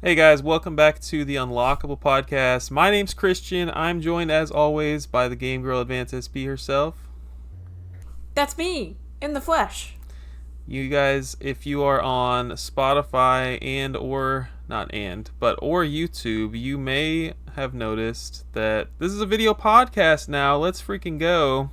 Hey guys, welcome back to the Unlockable podcast. My name's Christian. I'm joined as always by the Game Girl Advanced SP herself. That's me, in the flesh. You guys, if you are on Spotify or YouTube, you may have noticed that this is a video podcast now. Let's freaking go.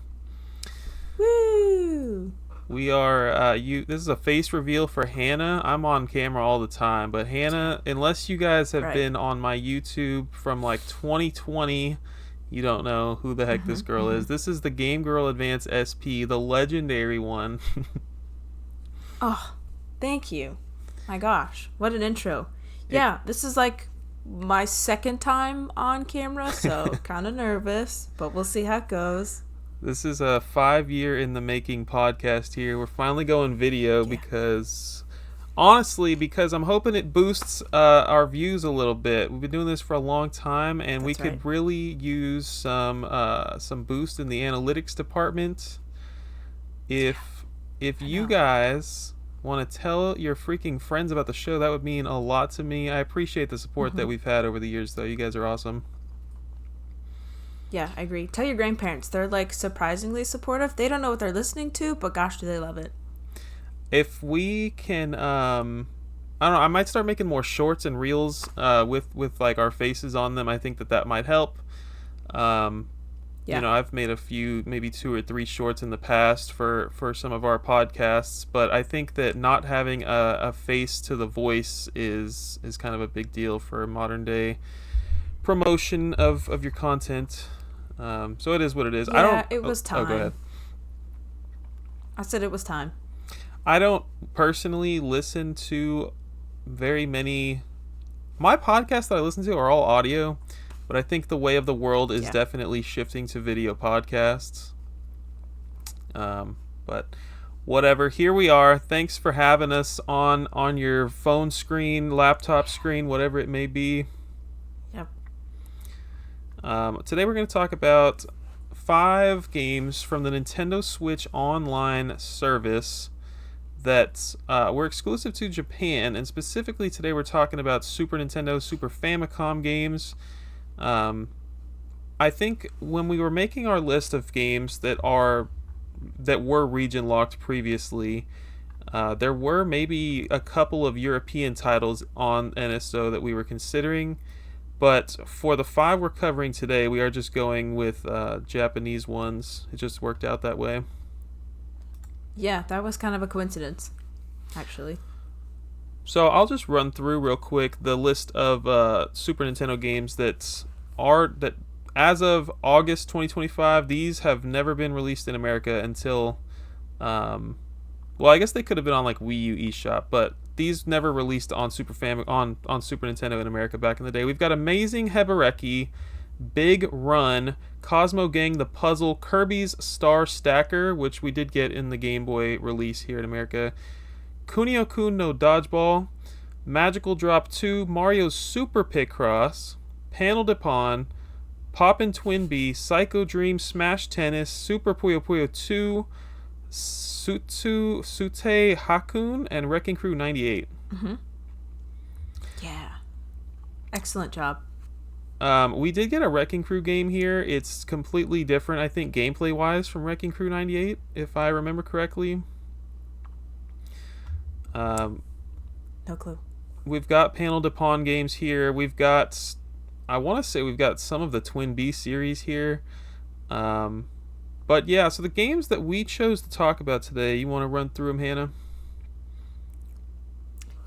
Woo! We are this is a face reveal for Hannah. I'm on camera all the time, but Hannah, unless you guys have been on my YouTube from like 2020, you don't know who the heck this girl is. This is the Game Girl Advance SP, the legendary one. Oh, thank you. My gosh, what an intro. Yeah, this is like my second time on camera, so kind of nervous, but we'll see how it goes. This is a 5-year in the making podcast here. We're finally going video because I'm hoping it boosts our views a little bit. We've been doing this for a long time, and we could really use some boost in the analytics department. If you guys want to tell your freaking friends about the show, that would mean a lot to me. I appreciate the support that we've had over the years, though. You guys are awesome. Yeah, I agree. Tell your grandparents. They're like surprisingly supportive. They don't know what they're listening to, but gosh, do they love it. If we can, I don't know, I might start making more shorts and reels with like our faces on them. I think that might help. You know, I've made a few, maybe 2 or 3 shorts in the past for some of our podcasts, but I think that not having a face to the voice is kind of a big deal for modern day promotion of your content. So it is what it is. It was time. Oh, go ahead. I said it was time. I don't personally listen to very many. My podcasts that I listen to are all audio, but I think the way of the world is definitely shifting to video podcasts. But whatever, here we are. Thanks for having us on your phone screen, laptop screen, whatever it may be. Today we're going to talk about 5 games from the Nintendo Switch Online service that were exclusive to Japan, and specifically today we're talking about Super Nintendo, Super Famicom games. I think when we were making our list of games that were region locked previously, there were maybe a couple of European titles on NSO that we were considering. But for the 5 we're covering today, we are just going with Japanese ones. It just worked out that way. Yeah, that was kind of a coincidence, actually. So I'll just run through real quick the list of Super Nintendo games that as of August 2025, these have never been released in America until, well, I guess they could have been on like Wii U eShop, but these never released on Super Nintendo in America back in the day. We've got Amazing Hebereke, Big Run, Cosmo Gang The Puzzle, Kirby's Star Stacker, which we did get in the Game Boy release here in America, Kunio-kun no Dodgeball, Magical Drop 2, Mario's Super Picross, Panel de Pon, Poppin' Twin Bee, Psycho Dream, Smash Tennis, Super Puyo Puyo 2, Sute Hakun, and Wrecking Crew 98. Yeah. Excellent job. We did get a Wrecking Crew game here. It's completely different, I think, gameplay-wise from Wrecking Crew 98, if I remember correctly. No clue. We've got Panel de Pon games here. We've got, I want to say we've got some of the Twin Bee series here. But yeah, so the games that we chose to talk about today, you want to run through them, Hannah?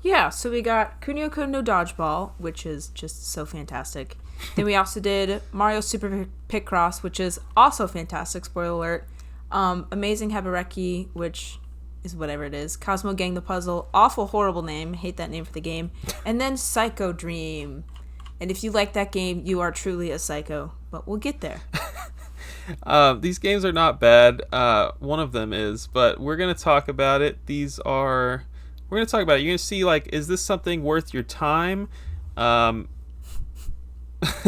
Yeah, so we got Kunio-kun no Dodgeball, which is just so fantastic. Then we also did Mario Super Picross, which is also fantastic, spoiler alert. Amazing Hebereke, which is whatever it is. Cosmo Gang The Puzzle, awful, horrible name. Hate that name for the game. And then Psycho Dream. And if you like that game, you are truly a psycho. But we'll get there. These games are not bad. One of them is, but we're going to talk about it. We're going to talk about it. You're going to see, like, is this something worth your time? We're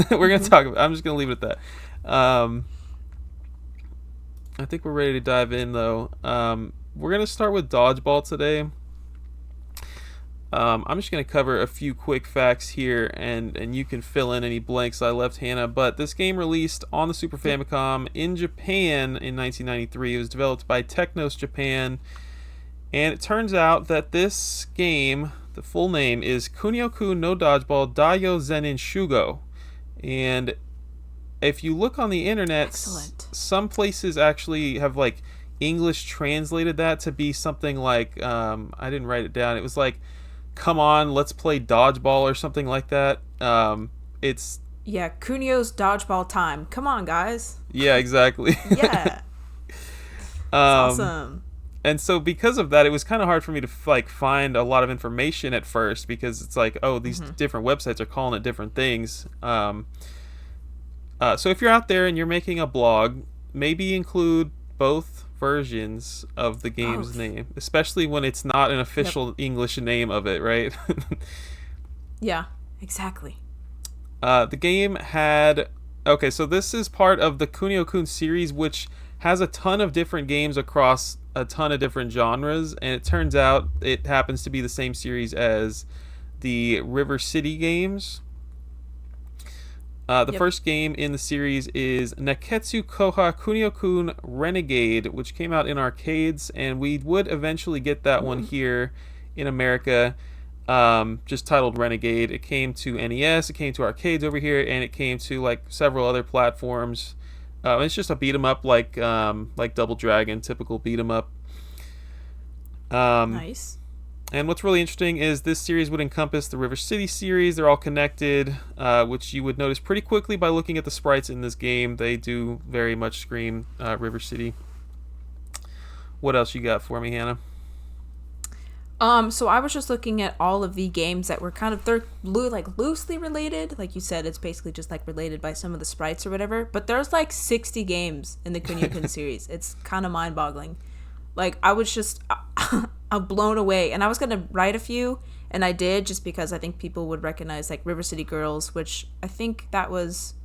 going to talk about it. I'm just going to leave it at that. I think we're ready to dive in, though. We're going to start with Dodgeball today. I'm just going to cover a few quick facts here, and you can fill in any blanks I left, Hannah. But this game released on the Super Famicom in Japan in 1993. It was developed by Technos Japan, and it turns out that this game, the full name is Kunio-kun no Dodgeball Daio Zen'in Shūgō. And if you look on the internet, Excellent. some places actually have like English translated that to be something like, I didn't write it down. It was like, come on, let's play dodgeball or something like that. It's Yeah, Kunio's dodgeball time. Come on, guys. yeah, exactly. Yeah. Awesome. And so because of that, it was kind of hard for me to like find a lot of information at first, because it's like, oh, these different websites are calling it different things. So if you're out there and you're making a blog, maybe include both versions of the game's name, especially when it's not an official English name of it, right? Yeah, exactly. The game had... Okay, so this is part of the Kunio-kun series, which has a ton of different games across a ton of different genres, and it turns out it happens to be the same series as the River City games. The first game in the series is Neketsu Koha Kunio-kun Renegade, which came out in arcades, and we would eventually get that one here in America, just titled Renegade. It came to NES, it came to arcades over here, and it came to like several other platforms. It's just a beat 'em up like Double Dragon, typical beat 'em up. Nice. And what's really interesting is this series would encompass the River City series. They're all connected, which you would notice pretty quickly by looking at the sprites in this game. They do very much scream River City. What else you got for me, Hannah? So I was just looking at all of the games that were kind of, they're loosely related. Like you said, it's basically just like related by some of the sprites or whatever. But there's like 60 games in the Kunio-kun series. It's kind of mind-boggling. Like, I was just I'm blown away. And I was going to write a few, and I did, just because I think people would recognize like River City Girls, which I think that was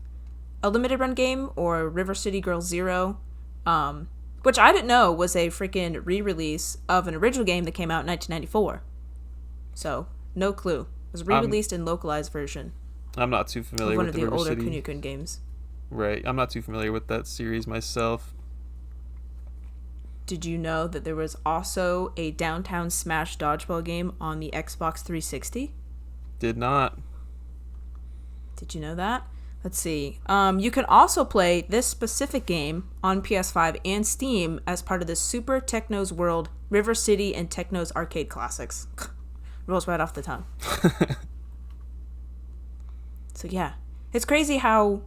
a limited run game, or River City Girls Zero, which I didn't know was a freaking re-release of an original game that came out in 1994. So, no clue. It was re-released in localized version. I'm not too familiar with the River older City. Kunio-kun games. Right. I'm not too familiar with that series myself. Did you know that there was also a Downtown Smash dodgeball game on the Xbox 360? Did not. Did you know that? Let's see. You can also play this specific game on PS5 and Steam as part of the Super Technos World River City and Technos Arcade Classics. Rolls right off the tongue. So yeah. It's crazy how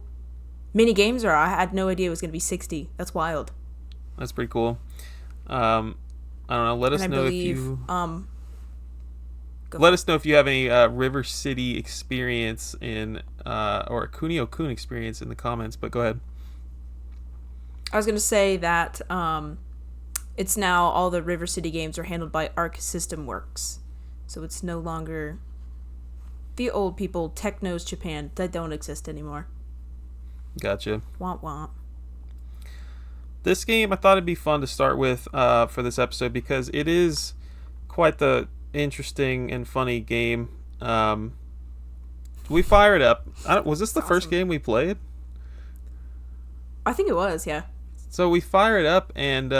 many games there are. I had no idea it was going to be 60. That's wild. That's pretty cool. I don't know. Let us know if you have any River City experience in or Kunio-kun experience in the comments. But go ahead. I was gonna say that it's now all the River City games are handled by Arc System Works, so it's no longer the old people Technos Japan that don't exist anymore. Gotcha. Womp womp. This game, I thought it'd be fun to start with for this episode, because it is quite the interesting and funny game. We fire it up. Was this the first game we played? I think it was, yeah. So we fire it up, and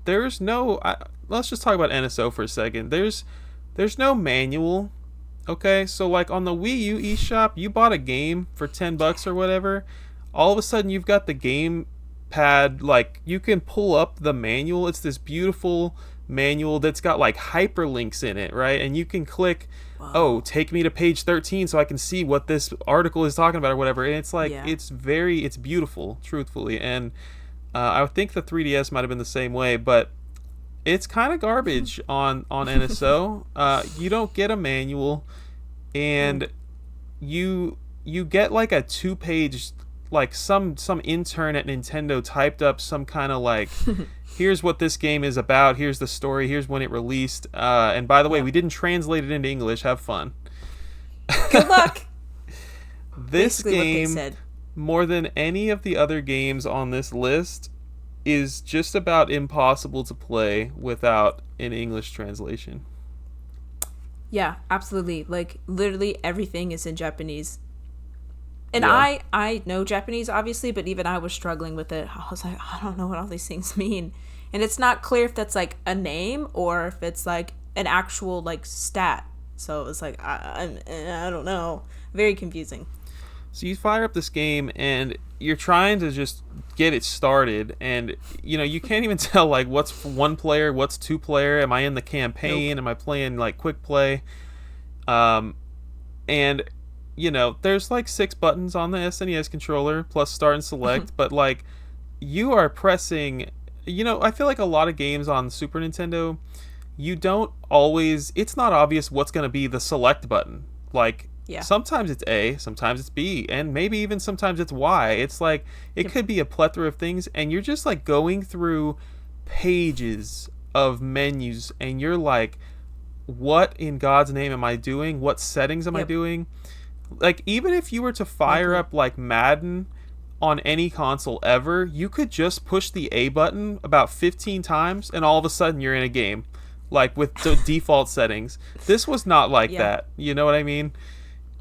there's no. Let's just talk about NSO for a second. There's no manual. Okay, so like on the Wii U eShop, you bought a game for $10 or whatever. All of a sudden, you've got the game pad, like you can pull up the manual. It's this beautiful manual that's got like hyperlinks in it, right? And you can click, oh, take me to page 13 so I can see what this article is talking about or whatever. And it's like, it's beautiful, truthfully. And I think the 3DS might have been the same way, but it's kind of garbage on NSO. You don't get a manual, and you get like a 2-page, like some intern at Nintendo typed up some kind of like, here's what this game is about, here's the story, here's when it released, and by the way, we didn't translate it into English. Have fun. Good luck. This game, more than any of the other games on this list, is just about impossible to play without an English translation. Yeah, absolutely. Like literally everything is in Japanese. And Yeah. I know Japanese obviously, but even I was struggling with it. I was like, I don't know what all these things mean. And it's not clear if that's like a name or if it's like an actual like stat. So it was like I don't know. Very confusing. So you fire up this game and you're trying to just get it started, and you can't even tell like what's one player, what's two player. Am I in the Nope. campaign? Am I playing like quick play? Um, and there's like 6 buttons on the SNES controller plus start and select, but like you are pressing. I feel like a lot of games on Super Nintendo, you don't always. It's not obvious what's going to be the select button. Like Yeah. sometimes it's A, sometimes it's B, and maybe even sometimes it's Y. It's like it Yep. could be a plethora of things, and you're just like going through pages of menus, and you're like, what in God's name am I doing? What settings am I Yep. doing? Like, even if you were to No fire clue. up like Madden on any console ever, you could just push the A button about 15 times and all of a sudden you're in a game, like with the default settings. This was not like Yeah. that. You know what I mean?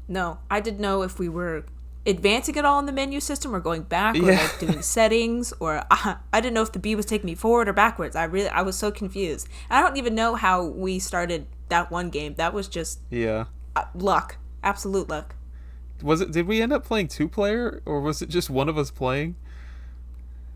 No, I didn't know if we were advancing it all in the menu system or going back or Yeah. like doing settings or I didn't know if the B was taking me forward or backwards. I was so confused. And I don't even know how we started that one game. That was just Yeah. luck. Absolute luck. Did we end up playing 2 player, or was it just one of us playing?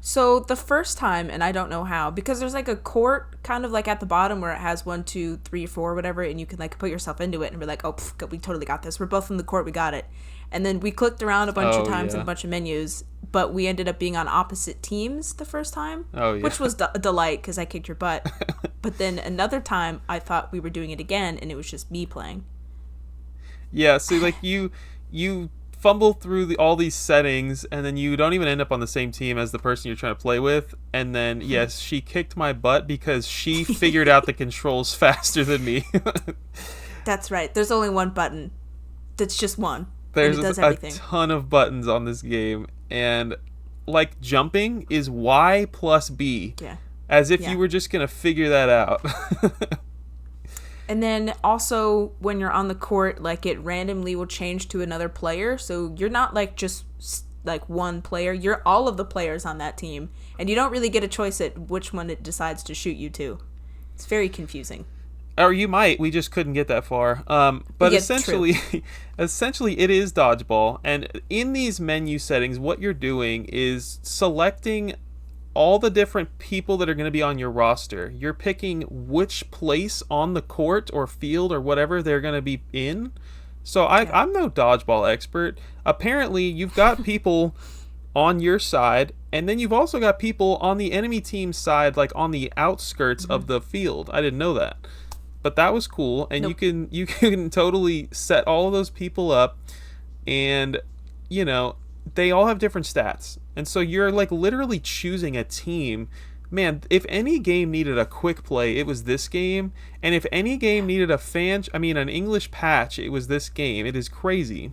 So the first time, and I don't know how, because there's like a court kind of like at the bottom where it has 1, 2, 3, 4, whatever, and you can like put yourself into it and be like, oh, we totally got this. We're both in the court, we got it. And then we clicked around a bunch of Oh times in a yeah. bunch of menus, but we ended up being on opposite teams the first time, Oh yeah. which was a delight because I kicked your butt. But then another time, I thought we were doing it again, and it was just me playing. Yeah, so like you fumble through all these settings, and then you don't even end up on the same team as the person you're trying to play with. And then yes, she kicked my butt because she figured out the controls faster than me. That's right. There's only one button. That's just one, and There's it does a everything. ton of buttons on this game, and like jumping is Y plus B, Yeah. as if Yeah. you were just gonna figure that out. And then also when you're on the court, like it randomly will change to another player. So you're not like just like one player. You're all of the players on that team, and you don't really get a choice at which one it decides to shoot you to. It's very confusing. Or you might. We just couldn't get that far. But Yeah, true. essentially, essentially, it is dodgeball. And in these menu settings, what you're doing is selecting all the different people that are going to be on your roster. You're picking which place on the court or field or whatever they're going to be in. So Yeah. I'm no dodgeball expert. Apparently, you've got people on your side, and then you've also got people on the enemy team's side, like on the outskirts of the field. I didn't know that, but that was cool. And Nope. you can totally set all of those people up, and you know they all have different stats, and so you're like literally choosing a team. Man, if any game needed a quick play, it was this game. And if any game needed an English patch, it was this game. It is crazy.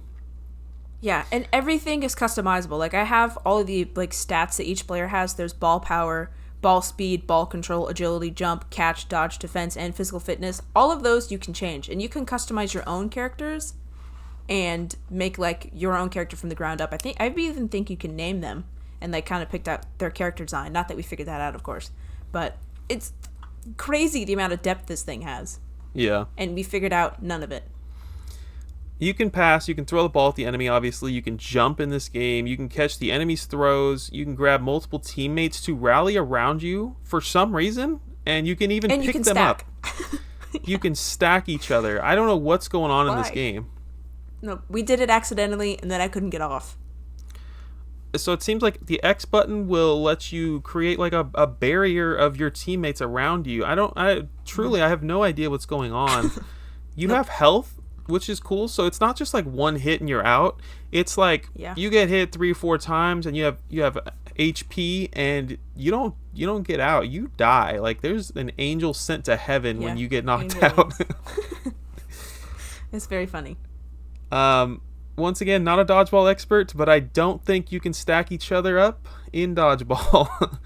Yeah, and everything is customizable. Like I have all of the like stats that each player has. There's ball power, ball speed, ball control, agility, jump, catch, dodge, defense, and physical fitness. All of those you can change, and you can customize your own characters and make like your own character from the ground up. I even think you can name them and like kind of picked out their character design. Not that we figured that out, of course, but it's crazy the amount of depth this thing has, Yeah. and we figured out none of it. You can pass, you can throw the ball at the enemy, obviously. You can jump in this game. You can catch the enemy's throws. You can grab multiple teammates to rally around you for some reason. And you can even And you pick can them stack. up. You can stack each other. I don't know what's going on in this Why? game. No, we did it accidentally, and then I couldn't get off. So it seems like the X button will let you create like a barrier of your teammates around you. I have no idea what's going on. You have health, which is cool. So it's not just like one hit and you're out. It's like Yeah. you get hit 3 or 4 times and you have HP, and you don't get out. You die. Like there's an angel sent to heaven when Yeah, you get knocked angel out. It's very funny. Once again, not a dodgeball expert, but I don't think you can stack each other up in dodgeball.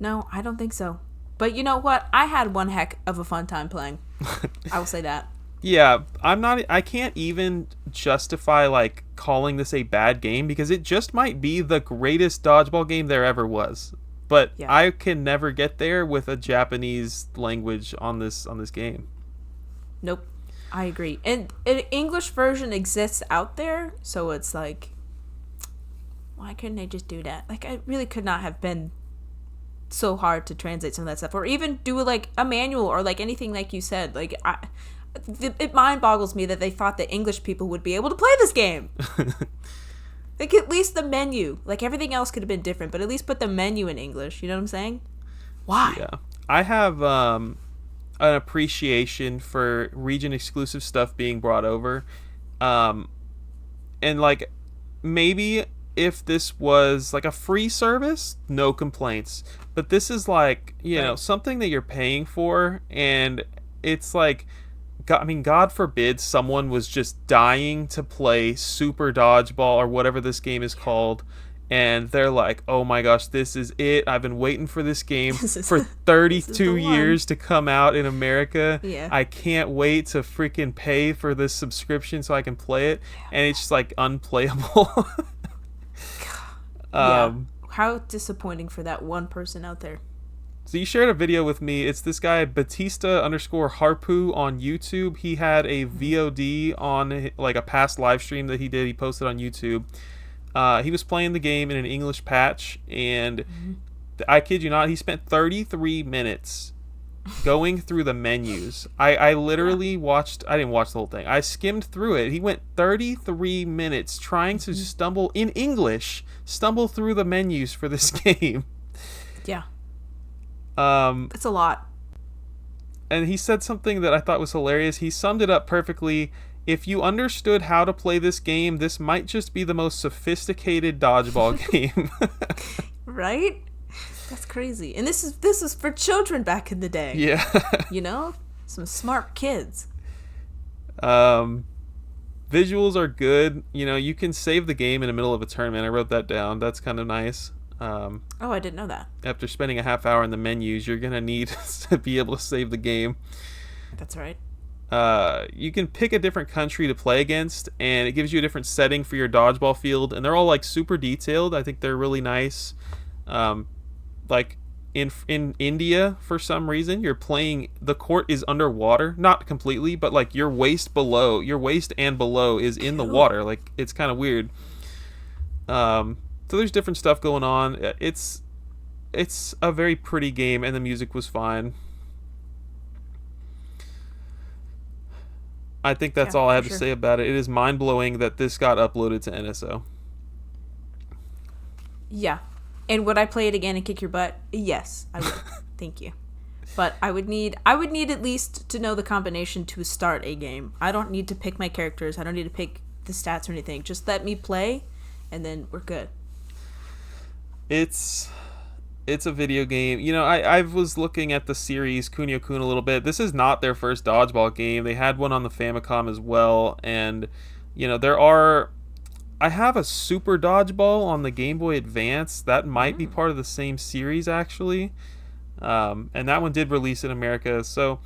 No, I don't think so. But you know what? I had one heck of a fun time playing. I will say that. Yeah, I can't even justify like calling this a bad game because it just might be the greatest dodgeball game there ever was. But Yeah. I can never get there with a Japanese language on this game. Nope. I agree. And an English version exists out there, so it's like, why couldn't they just do that? Like, I really could not have been so hard to translate some of that stuff, or even do like a manual or like anything like you said. Like, it mind boggles me that they thought that English people would be able to play this game. Like, at least the menu, like everything else could have been different, but at least put the menu in English. You know what I'm saying? Why? Yeah, I have an appreciation for region exclusive stuff being brought over, and like maybe if this was like a free service, no complaints. But this is like, you know, something that you're paying for, and it's like, God forbid someone was just dying to play Super Dodgeball or whatever this game is called, and they're like, oh my gosh, this is it. I've been waiting for this game for 32 years to come out in America. Yeah. I can't wait to freaking pay for this subscription so I can play it. And it's just like unplayable. How disappointing for that one person out there. So you shared a video with me. It's this guy Batista_Harpu on YouTube. He had a VOD on like a past live stream that he did. He posted on YouTube. He was playing the game in an English patch, and I kid you not, he spent 33 minutes going through the menus. I literally watched. I didn't watch the whole thing. I skimmed through it. He went 33 minutes trying to stumble through the menus for this game. Yeah. It's a lot. And he said something that I thought was hilarious. He summed it up perfectly. If you understood how to play this game, this might just be the most sophisticated dodgeball game. Right? That's crazy. And this is for children back in the day. Yeah. You know? Some smart kids. Visuals are good. You know, you can save the game in the middle of a tournament. I wrote that down. That's kind of nice. I didn't know that. After spending a half hour in the menus, you're gonna need to be able to save the game. That's right. You can pick a different country to play against, and it gives you a different setting for your dodgeball field, and they're all like super detailed. I think they're really nice. Like in India, for some reason, you're playing, the court is underwater, not completely, but like your waist and below is in the water. Like, it's kind of weird. So there's different stuff going on. It's a very pretty game, and the music was fine. I think that's all I have to say about it. It is mind-blowing that this got uploaded to NSO. Yeah. And would I play it again and kick your butt? Yes, I would. Thank you. But I would need at least to know the combination to start a game. I don't need to pick my characters. I don't need to pick the stats or anything. Just let me play, and then we're good. It's a video game. You know, I was looking at the series Kunio-kun a little bit. This is not their first dodgeball game. They had one on the Famicom as well, and you know, I have a Super Dodgeball on the Game Boy Advance. That might be part of the same series, actually. And that one did release in America, so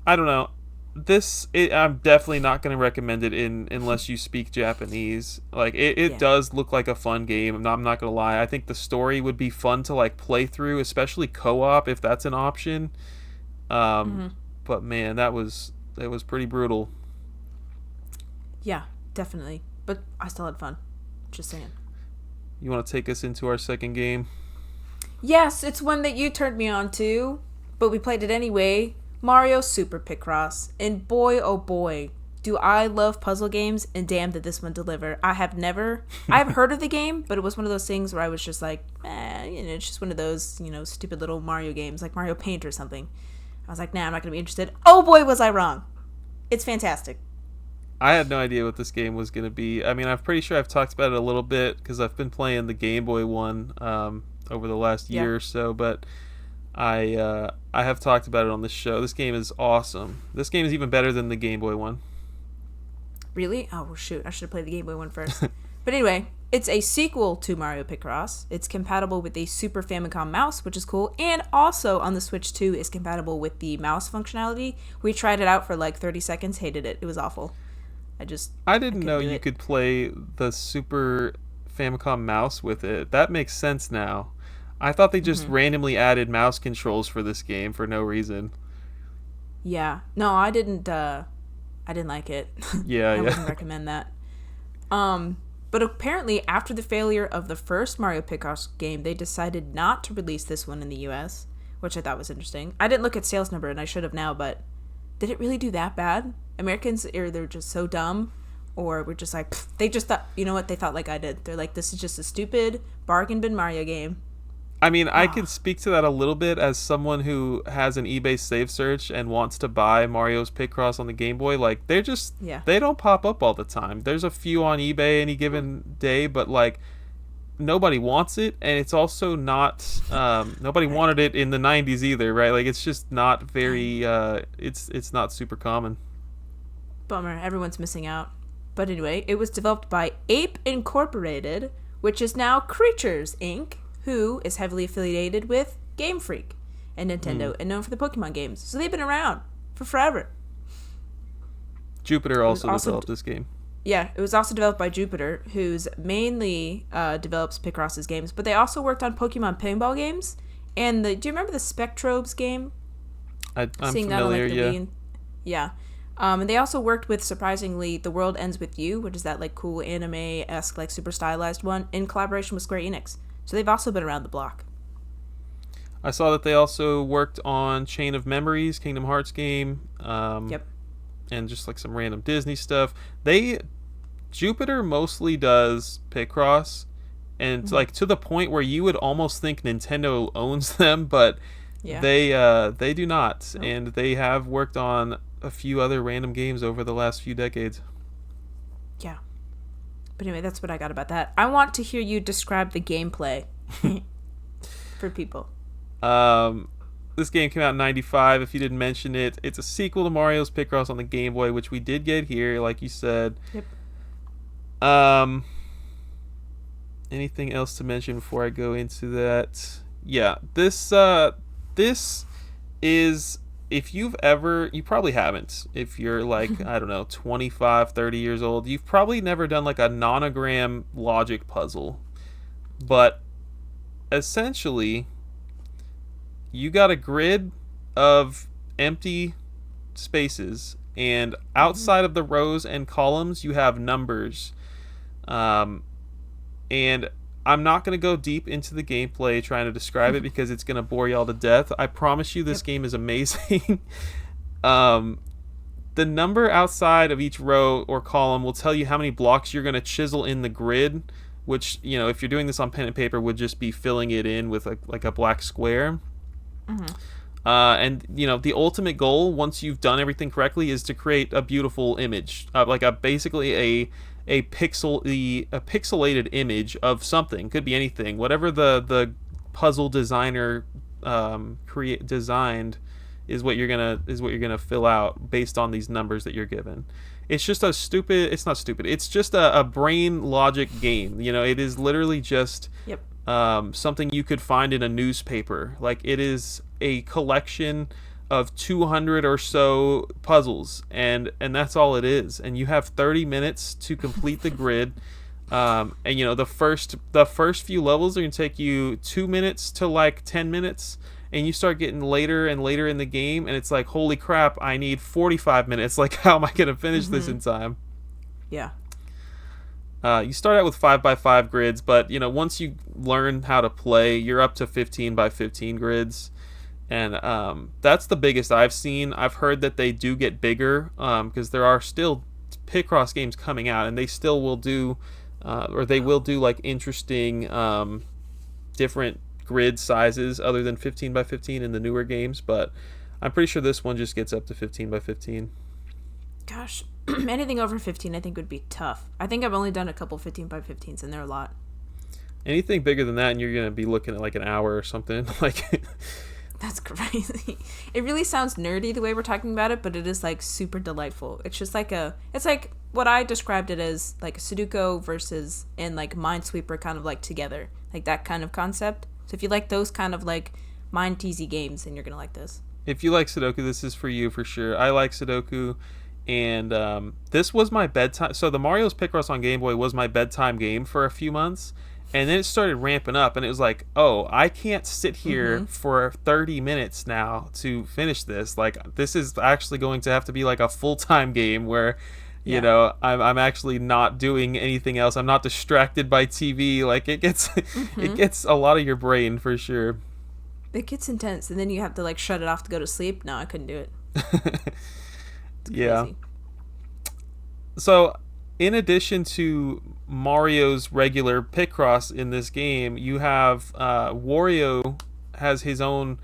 I don't know. I'm definitely not going to recommend it unless you speak Japanese. Like, it does look like a fun game. I'm not going to lie. I think the story would be fun to like play through, especially co-op if that's an option. But man, it was pretty brutal. Yeah, definitely. But I still had fun. Just saying. You want to take us into our second game? Yes, it's one that you turned me on to, but we played it anyway. Mario Super Picross. And boy, oh boy, do I love puzzle games, and damn did this one deliver. I've heard of the game, but it was one of those things where I was just like, it's just one of those, stupid little Mario games, like Mario Paint or something. I was like, nah, I'm not going to be interested. Oh boy, was I wrong. It's fantastic. I had no idea what this game was going to be. I mean, I'm pretty sure I've talked about it a little bit because I've been playing the Game Boy one over the last year or so, but I have talked about it on this show. This game is awesome. This game is even better than the Game Boy one. Really? Oh, well, shoot. I should have played the Game Boy one first. But anyway, It's a sequel to Mario Picross. It's compatible with the Super Famicom mouse, which is cool, and also on the Switch 2 is compatible with the mouse functionality. We tried it out for like 30 seconds, hated it. It was awful. I didn't know you it. could play the Super Famicom mouse with it. That makes sense now. I thought they just randomly added mouse controls for this game for no reason. Yeah. No, I didn't like it. Yeah, I yeah. wouldn't recommend that. But apparently after the failure of the first Mario Picross game, they decided not to release this one in the US, which I thought was interesting. I didn't look at sales number, and I should have now, but did it really do that bad? Americans, or they're just so dumb, or we're just like, they just thought, you know what, they thought like I did. They're like, this is just a stupid bargain bin Mario game. I mean, I can speak to that a little bit as someone who has an eBay save search and wants to buy Mario's Picross on the Game Boy. Like, they don't pop up all the time. There's a few on eBay any given day, but like, nobody wants it, and it's also not, nobody wanted it in the 90s either, right? Like, it's just not very, it's not super common. Bummer, everyone's missing out. But anyway, it was developed by Ape Incorporated, which is now Creatures Inc., who is heavily affiliated with Game Freak and Nintendo and known for the Pokemon games. So they've been around for forever. Jupiter also developed this game. Yeah, it was also developed by Jupiter, who's mainly develops Picross's games, but they also worked on Pokemon pinball games. And do you remember the Spectrobes game? I'm Seeing familiar, that on, yeah. Yeah. And they also worked with, surprisingly, The World Ends With You, which is that like cool anime-esque, like super stylized one, in collaboration with Square Enix. So they've also been around the block. I saw that they also worked on Chain of Memories, Kingdom Hearts game. Yep. And just like some random Disney stuff. Jupiter mostly does Picross, and like to the point where you would almost think Nintendo owns them, but they do not. Nope. And they have worked on a few other random games over the last few decades. Yeah. But anyway, that's what I got about that. I want to hear you describe the gameplay for people. This game came out in 95, if you didn't mention it. It's a sequel to Mario's Picross on the Game Boy, which we did get here, like you said. Yep. Anything else to mention before I go into that? Yeah, this is, if you probably haven't, if you're like, I don't know, 25, 30 years old, you've probably never done like a nonogram logic puzzle. But essentially, you got a grid of empty spaces, and outside of the rows and columns, you have numbers. And I'm not going to go deep into the gameplay trying to describe it because it's going to bore y'all to death. I promise you this game is amazing. The number outside of each row or column will tell you how many blocks you're going to chisel in the grid, which, you know, if you're doing this on pen and paper, would just be filling it in with like a black square. And, you know, the ultimate goal, once you've done everything correctly, is to create a beautiful image, like basically a pixelated image of something. Could be anything, whatever the puzzle designer designed is what you're gonna fill out based on these numbers that you're given. It's just it's just a brain logic game. You know, it is literally just something you could find in a newspaper. Like, it is a collection of 200 or so puzzles, and that's all it is. And you have 30 minutes to complete the grid. And you know, the first few levels are gonna take you 2 minutes to like 10 minutes, and you start getting later and later in the game, and it's like, holy crap, I need 45 minutes. Like, how am I gonna finish this in time? Yeah. You start out with 5x5 grids, but you know, once you learn how to play, you're up to 15x15 grids. And that's the biggest I've seen. I've heard that they do get bigger because there are still Picross games coming out, and they still will do, they will do like interesting different grid sizes other than 15x15 in the newer games. But I'm pretty sure this one just gets up to 15x15. Gosh, anything over 15 I think would be tough. I think I've only done a couple 15x15s, and they're a lot. Anything bigger than that, and you're going to be looking at like an hour or something. Like, That's crazy. It really sounds nerdy the way we're talking about it, but it is like super delightful. It's just like it's like what I described it as, like a Sudoku versus and like Minesweeper kind of like together, like that kind of concept. So if you like those kind of like mind teasy games, then you're gonna like this. If you like Sudoku, this is for you for sure. I like Sudoku, and this was my bedtime. So the Mario's Picross on Game Boy was my bedtime game for a few months, and then it started ramping up, and it was like, oh, I can't sit here for 30 minutes now to finish this. Like, this is actually going to have to be like a full-time game where, you know, I'm actually not doing anything else. I'm not distracted by TV. Like, it gets it gets a lot of your brain for sure. It gets intense, and then you have to like shut it off to go to sleep. No, I couldn't do it. Yeah. Crazy. So, in addition to Mario's regular Picross in this game, you have Wario has his own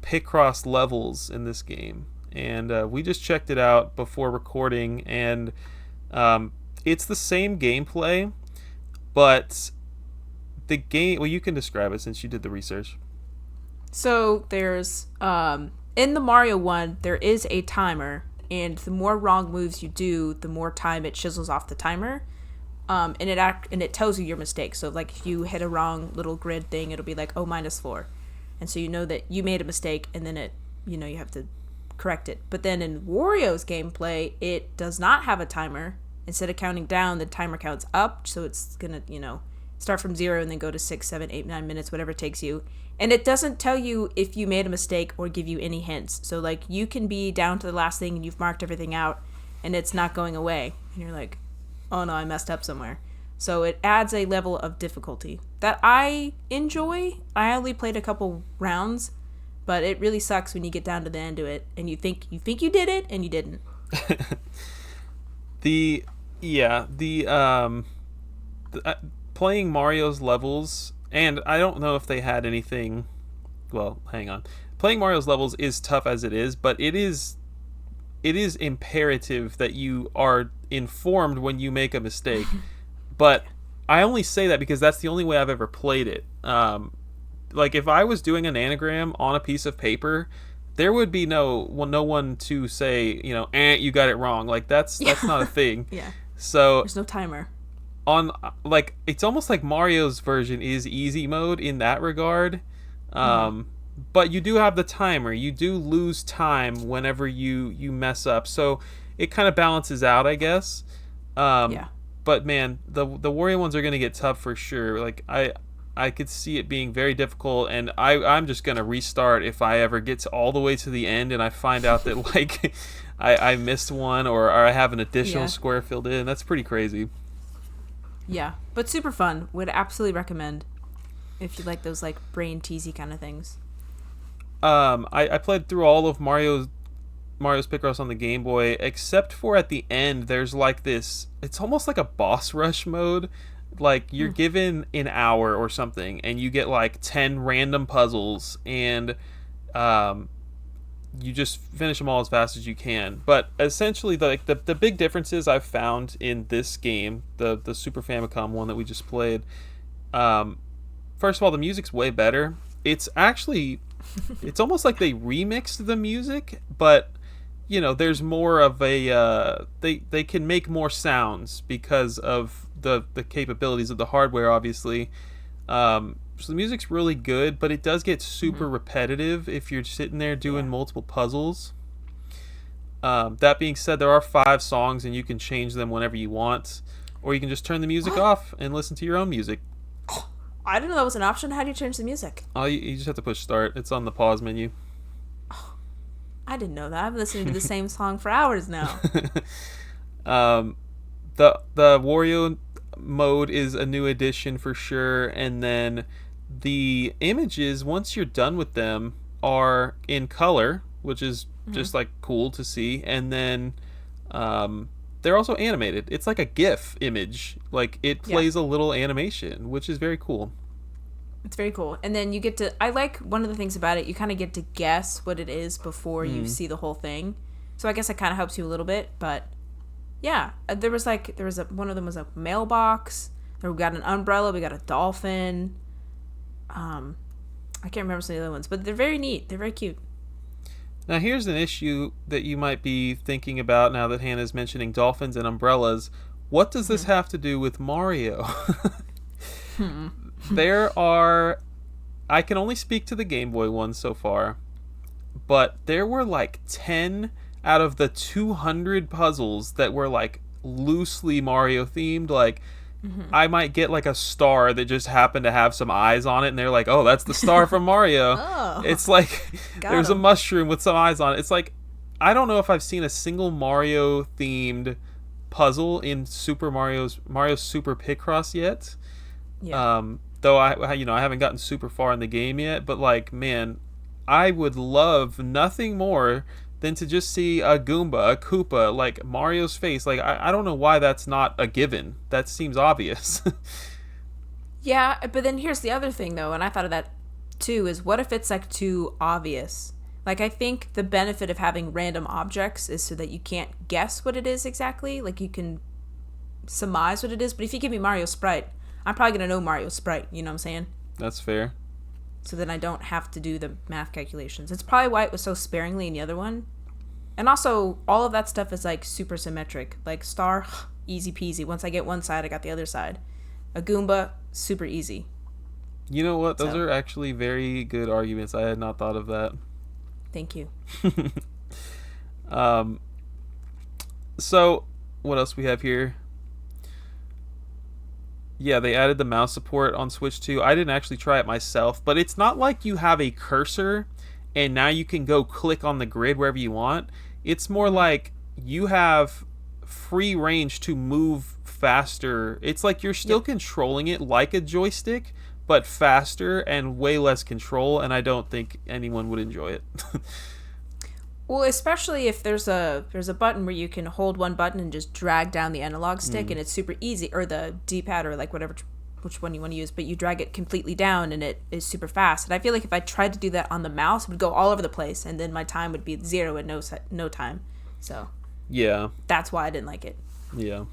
Picross levels in this game, and we just checked it out before recording, and it's the same gameplay, but the game. Well, you can describe it since you did the research. So there's in the Mario one, there is a timer, and the more wrong moves you do, the more time it chisels off the timer. And it tells you your mistake. So like if you hit a wrong little grid thing, it'll be like, oh, -4. And so you know that you made a mistake, and then you have to correct it. But then in Wario's gameplay, it does not have a timer. Instead of counting down, the timer counts up. So it's gonna, start from 0 and then go to 6, 7, 8, 9 minutes, whatever it takes you. And it doesn't tell you if you made a mistake or give you any hints. So like you can be down to the last thing and you've marked everything out and it's not going away. And you're like, oh no, I messed up somewhere. So it adds a level of difficulty that I enjoy. I only played a couple rounds, but it really sucks when you get down to the end of it and you think you did it and you didn't. Playing Mario's levels, and I don't know if they had anything. Well, hang on. Playing Mario's levels is tough as it is, but it is imperative that you are informed when you make a mistake. But I only say that because that's the only way I've ever played it. Like if I was doing an anagram on a piece of paper, there would be no one to say, you got it wrong. Like that's not a thing. Yeah. So there's no timer. It's almost like Mario's version is easy mode in that regard. But you do have the timer. You do lose time whenever you mess up. So it kind of balances out, I guess. Yeah. But man, the Wario ones are going to get tough for sure. Like I could see it being very difficult, and I'm just going to restart if I ever get all the way to the end and I find out that like I missed one or I have an additional square filled in. That's pretty crazy. Yeah, but super fun. Would absolutely recommend if you like those like brain teasy kind of things. I played through all of Mario's Picross on the Game Boy, except for at the end. There's like this. It's almost like a boss rush mode. Like you're given an hour or something, and you get like 10 random puzzles, and you just finish them all as fast as you can. But essentially, the big differences I've found in this game, the Super Famicom one that we just played, first of all, the music's way better. It's actually, it's almost like they remixed the music, but there's more of a they can make more sounds because of the capabilities of the hardware, obviously. So the music's really good, but it does get super repetitive if you're sitting there doing multiple puzzles. That being said, there are 5 songs, and you can change them whenever you want, or you can just turn the music off and listen to your own music. I didn't know that was an option. How do you change the music? Oh, you just have to push start. It's on the pause menu. I didn't know that. I've been listening to the same song for hours now. The Wario mode is a new addition for sure, and then the images, once you're done with them, are in color, which is just like cool to see, and then they're also animated. It's like a GIF image. Like it plays a little animation, which is very cool. It's very cool. And then you get to, I like one of the things about it, you kind of get to guess what it is before you see the whole thing. So I guess it kind of helps you a little bit, but yeah, there was one of them was a mailbox. Then we got an umbrella, we got a dolphin. I I can't remember some of the other ones, but they're very neat. They're very cute. Now, here's an issue that you might be thinking about now that Hannah's mentioning dolphins and umbrellas. What does this have to do with Mario? There are... I can only speak to the Game Boy one so far, but there were like 10 out of the 200 puzzles that were like loosely Mario themed. Like, I might get like a star that just happened to have some eyes on it, and they're like, oh, that's the star from Mario. Oh, it's like there's a mushroom with some eyes on it. It's like, I don't know if I've seen a single Mario themed puzzle in Mario Super Picross yet. Yeah. Though I haven't gotten super far in the game yet, but like, man, I would love nothing more than to just see a Goomba, a Koopa, like Mario's face. Like, I don't know why that's not a given. That seems obvious. Yeah, but then here's the other thing, though, and I thought of that too, is what if it's like too obvious? Like, I think the benefit of having random objects is so that you can't guess what it is exactly. Like, you can surmise what it is, but if you give me Mario Sprite, I'm probably going to know Mario Sprite, you know what I'm saying? That's fair. So then I don't have to do the math calculations. It's probably why it was so sparingly in the other one. And also, all of that stuff is like super symmetric. Like star, easy peasy. Once I get one side, I got the other side. A Goomba, super easy. You know what? Those are actually very good arguments. I had not thought of that. Thank you. So, what else we have here? Yeah, they added the mouse support on Switch too. I didn't actually try it myself, but it's not like you have a cursor and now you can go click on the grid wherever you want. It's more like you have free range to move faster. It's like you're still controlling it like a joystick, but faster and way less control, and I don't think anyone would enjoy it. Well, especially if there's a button where you can hold one button and just drag down the analog stick, and it's super easy, or the D-pad, or like whatever, which one you want to use, but you drag it completely down and it is super fast. And I feel like if I tried to do that on the mouse, it would go all over the place, and then my time would be 0 in no time. So yeah, that's why I didn't like it. Yeah.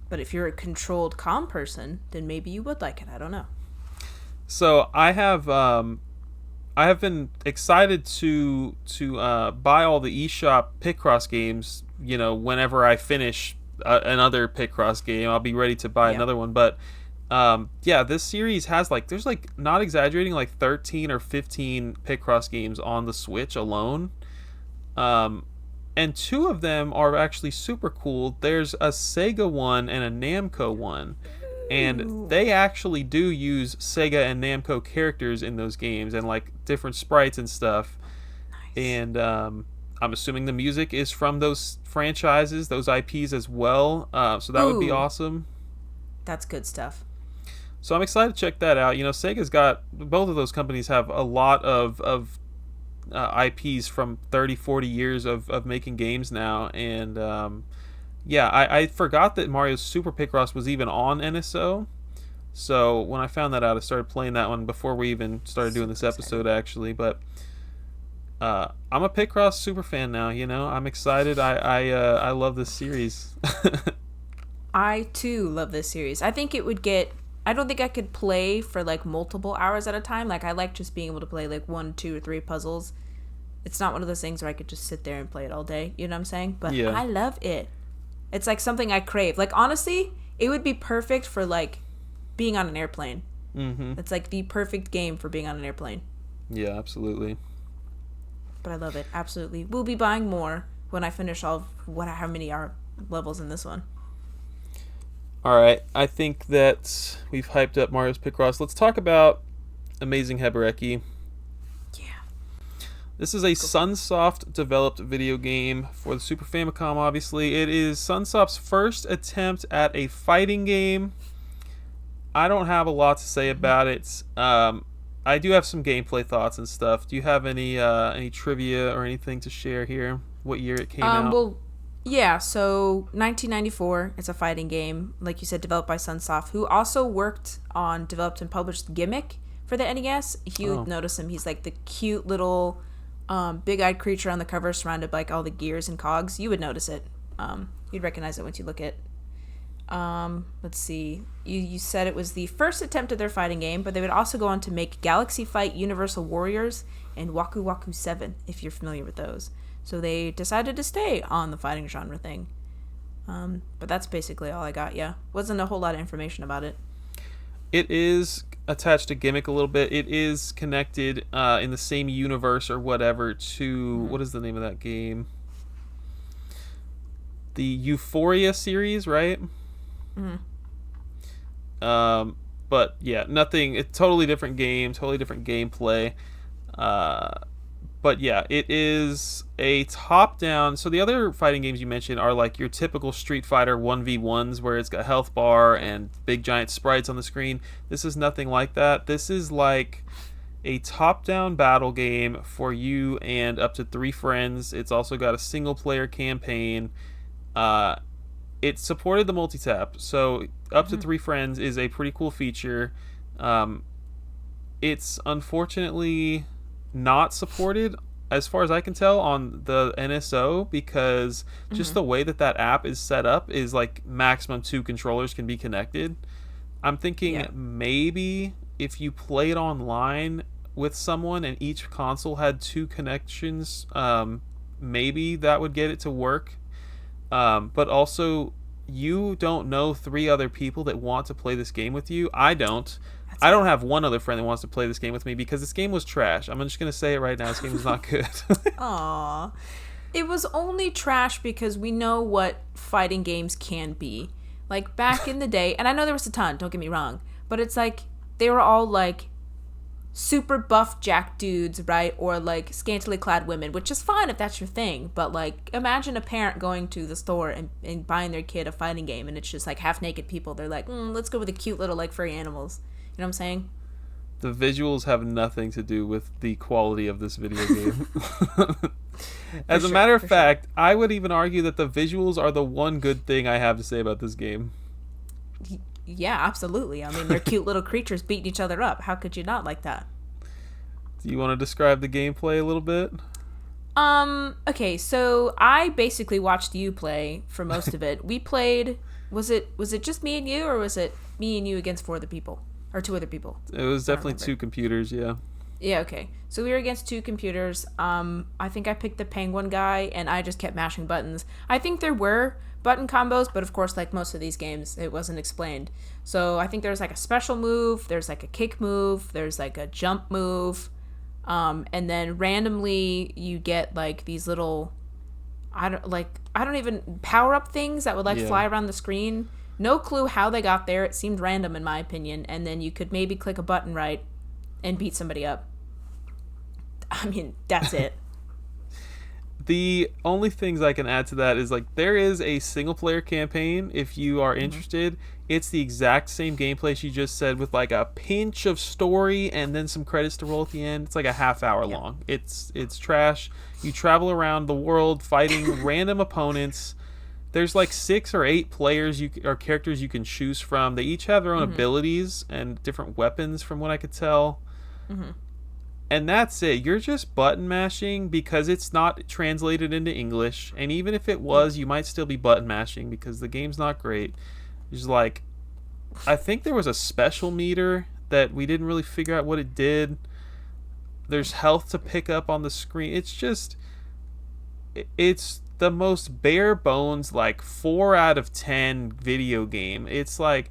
But if you're a controlled calm person, then maybe you would like it. I don't know. So I have been excited to buy all the eShop Picross games. You know, whenever I finish another Picross game, I'll be ready to buy another one. But this series has there's not exaggerating, 13 or 15 Picross games on the Switch alone. And 2 of them are actually super cool. There's a Sega one and a Namco one. And they actually do use Sega and Namco characters in those games and different sprites and stuff. Nice. And I'm assuming the music is from those franchises, those IPs as well. So that would be awesome. That's good stuff. So I'm excited to check that out. You know, Sega's got, both of those companies have a lot of IPs from 30, 40 years of making games now. And I forgot that Mario's Super Picross was even on NSO. So when I found that out, I started playing that one before we even started doing this episode, actually. But I'm a Picross super fan now. You know, I'm excited. I love this series. I too love this series. I think it would get. I don't think I could play for multiple hours at a time. I like just being able to play 1, 2, or 3 puzzles. It's not one of those things where I could just sit there and play it all day. You know what I'm saying? But I love it. It's something I crave. Honestly, it would be perfect for being on an airplane. Mm-hmm. It's the perfect game for being on an airplane. Yeah, absolutely. But I love it. Absolutely. We'll be buying more when I finish all of how many are levels in this one. All right. I think that we've hyped up Mario's Picross. Let's talk about Amazing Hebereke. This is a Sunsoft developed video game for the Super Famicom, obviously. It is Sunsoft's first attempt at a fighting game. I don't have a lot to say about it. I do have some gameplay thoughts and stuff. Do you have any trivia or anything to share here? What year it came out? Well, yeah, so 1994. It's a fighting game, like you said, developed by Sunsoft, who also developed and published Gimmick for the NES. If you notice him, he's the cute little... big-eyed creature on the cover surrounded by all the gears and cogs. You would notice it. You'd recognize it once you look at Let's see. You said it was the first attempt at their fighting game, but they would also go on to make Galaxy Fight Universal Warriors and Waku Waku 7, if you're familiar with those. So they decided to stay on the fighting genre thing. But that's basically all I got, yeah. Wasn't a whole lot of information about it. It is attached to Gimmick a little bit. It is connected in the same universe or whatever to... What is the name of that game? The Euphoria series, right? But yeah, nothing. It's totally different game, totally different gameplay. But yeah, it is a top-down. So the other fighting games you mentioned are like your typical Street Fighter 1v1s where it's got a health bar and big giant sprites on the screen. This is nothing like that. This is like a top-down battle game for you and up to 3 friends. It's also got a single-player campaign. It supported the multi-tap, so up to 3 friends is a pretty cool feature. It's unfortunately not supported, as far as I can tell, on the NSO, because just the way that app is set up is like maximum 2 controllers can be connected. I'm thinking maybe if you played online with someone and each console had 2 connections, maybe that would get it to work. But also, you don't know 3 other people that want to play this game with you. I don't. I don't have one other friend that wants to play this game with me because this game was trash. I'm just going to say it right now. This game was not good. Aww. It was only trash because we know what fighting games can be. Like, back in the day, and I know there was a ton, don't get me wrong, but it's like, they were all like super buff jack dudes, right? Or like scantily clad women, which is fine if that's your thing. But like, imagine a parent going to the store and buying their kid a fighting game and it's just like half naked people. They're like, let's go with the cute little like furry animals. You know what I'm saying? The visuals have nothing to do with the quality of this video game. As a matter of fact, I would even argue that the visuals are the one good thing I have to say about this game. Yeah, absolutely. I mean, they're cute little creatures beating each other up. How could you not like that? Do you want to describe the gameplay a little bit? Okay, so I basically watched you play for most of it. We played, was it just me and you, or was it me and you against 4 other people? Or 2 other people? It was definitely 2 computers, yeah. Yeah, okay. So we were against 2 computers. I think I picked the penguin guy, and I just kept mashing buttons. I think there were button combos, but of course, like most of these games, it wasn't explained. So I think there's like a special move, there's like a kick move, there's like a jump move, and then randomly you get like these little, I don't even power up things that would like fly around the screen. No clue how they got there. It seemed random in my opinion. And then you could maybe click a button right and beat somebody up. I mean, that's it. The only things I can add to that is like there is a single player campaign if you are interested. It's the exact same gameplay she just said with like a pinch of story and then some credits to roll at the end. It's like a half hour long. It's trash. You travel around the world fighting random opponents. There's like 6 or 8 players or characters you can choose from. They each have their own abilities and different weapons from what I could tell. And that's it. You're just button mashing because it's not translated into English. And even if it was, you might still be button mashing because the game's not great. It's like, I think there was a special meter that we didn't really figure out what it did. There's health to pick up on the screen. It's just, it's the most bare bones, like 4 out of 10 video game. It's like,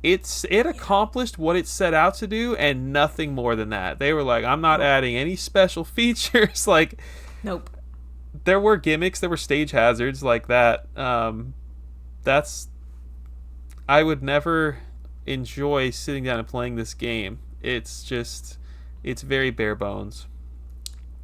it accomplished what it set out to do and nothing more than that. They were like, I'm not adding any special features. Like, nope. There were gimmicks, there were stage hazards like that. I would never enjoy sitting down and playing this game. It's very bare bones.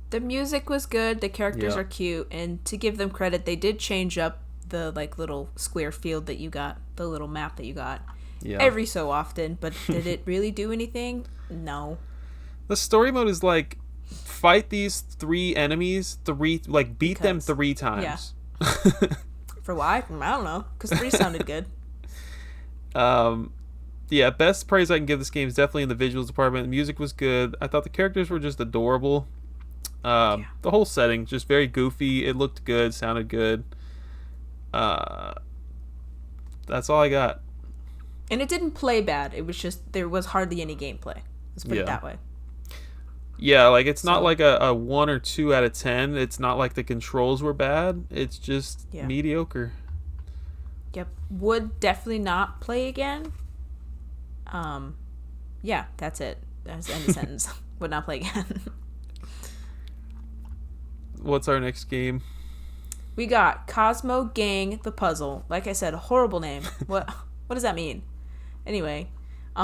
The music was good, the characters are cute, and to give them credit, they did change up the like little square field that you got, the little map that you got. Every so often, but did it really do anything? No. The story mode is like fight these 3 enemies, beat them 3 times. Yeah. For why? I don't know. Because 3 sounded good. Yeah, best praise I can give this game is definitely in the visuals department. The music was good. I thought the characters were just adorable. The whole setting just very goofy. It looked good, sounded good. That's all I got. And it didn't play bad. It was just there was hardly any gameplay. Let's put it that way. Yeah, like it's not like a 1 or 2 out of 10. It's not like the controls were bad. It's just mediocre. Yep. Would definitely not play again. Yeah, that's it. That's the end of the sentence. Would not play again. What's our next game? We got Cosmo Gang The Puzzle. Like I said, a horrible name. What does that mean? Anyway,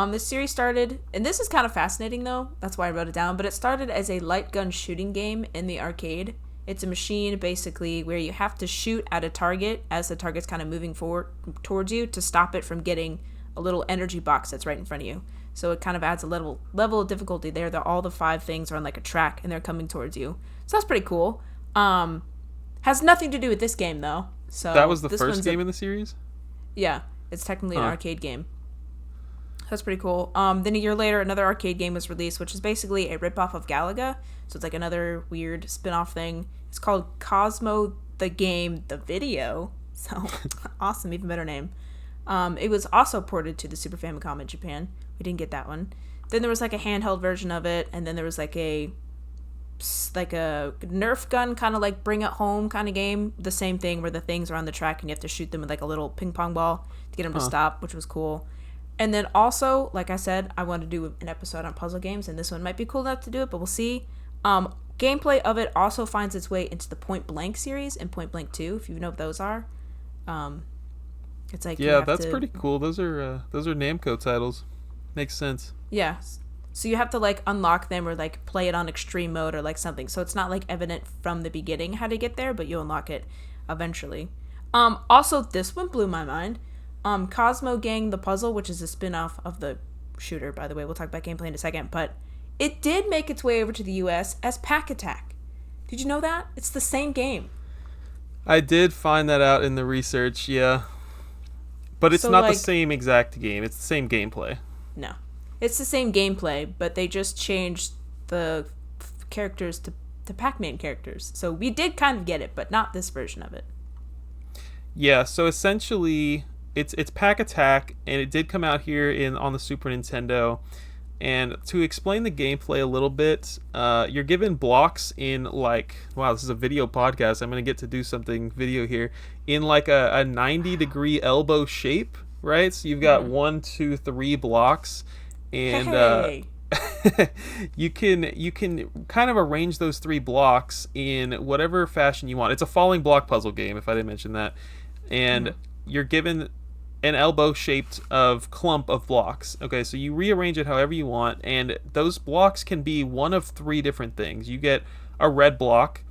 this series started, and this is kind of fascinating though. That's why I wrote it down. But it started as a light gun shooting game in the arcade. It's a machine basically where you have to shoot at a target as the target's kind of moving forward towards you to stop it from getting a little energy box that's right in front of you. So it kind of adds a level of difficulty there. That all the 5 things are on like a track and they're coming towards you. So that's pretty cool. Has nothing to do with this game though. So that was the first game in the series? Yeah, it's technically an arcade game. That's pretty cool. Then a year later, another arcade game was released, which is basically a ripoff of Galaga. So it's like another weird spin-off thing. It's called Cosmo the Game The Video. So awesome, even better name. It was also ported to the Super Famicom in Japan. We didn't get that one. Then there was like a handheld version of it, and then there was like a Nerf gun kind of like bring it home kind of game. The same thing where the things are on the track and you have to shoot them with like a little ping pong ball to get them to stop, which was cool. And then also, like I said, I want to do an episode on puzzle games, and this one might be cool enough to do it, but we'll see. Gameplay of it also finds its way into the Point Blank series and Point Blank 2, if you know what those are. It's like that's pretty cool. Those are Namco titles. Makes sense. Yeah. So you have to like unlock them or like play it on extreme mode or like something. So it's not like evident from the beginning how to get there, but you'll unlock it eventually. Also, this one blew my mind. Cosmo Gang The Puzzle, which is a spin-off of the shooter, by the way. We'll talk about gameplay in a second, but it did make its way over to the US as Pack Attack. Did you know that? It's the same game. I did find that out in the research, yeah. But it's not the same exact game. It's the same gameplay. No. It's the same gameplay, but they just changed the characters to Pac-Man characters. So we did kind of get it, but not this version of it. Yeah, so essentially it's Pack Attack, and it did come out here on the Super Nintendo. And to explain the gameplay a little bit, you're given blocks in like, wow, this is a video podcast. I'm going to get to do something video here, in like a 90-degree elbow shape, right? So you've got 1, 2, 3 blocks, and you can kind of arrange those 3 blocks in whatever fashion you want. It's a falling block puzzle game, if I didn't mention that. And you're given an elbow shaped of clump of blocks. Okay, so you rearrange it however you want, and those blocks can be one of 3 different things. You get a red block,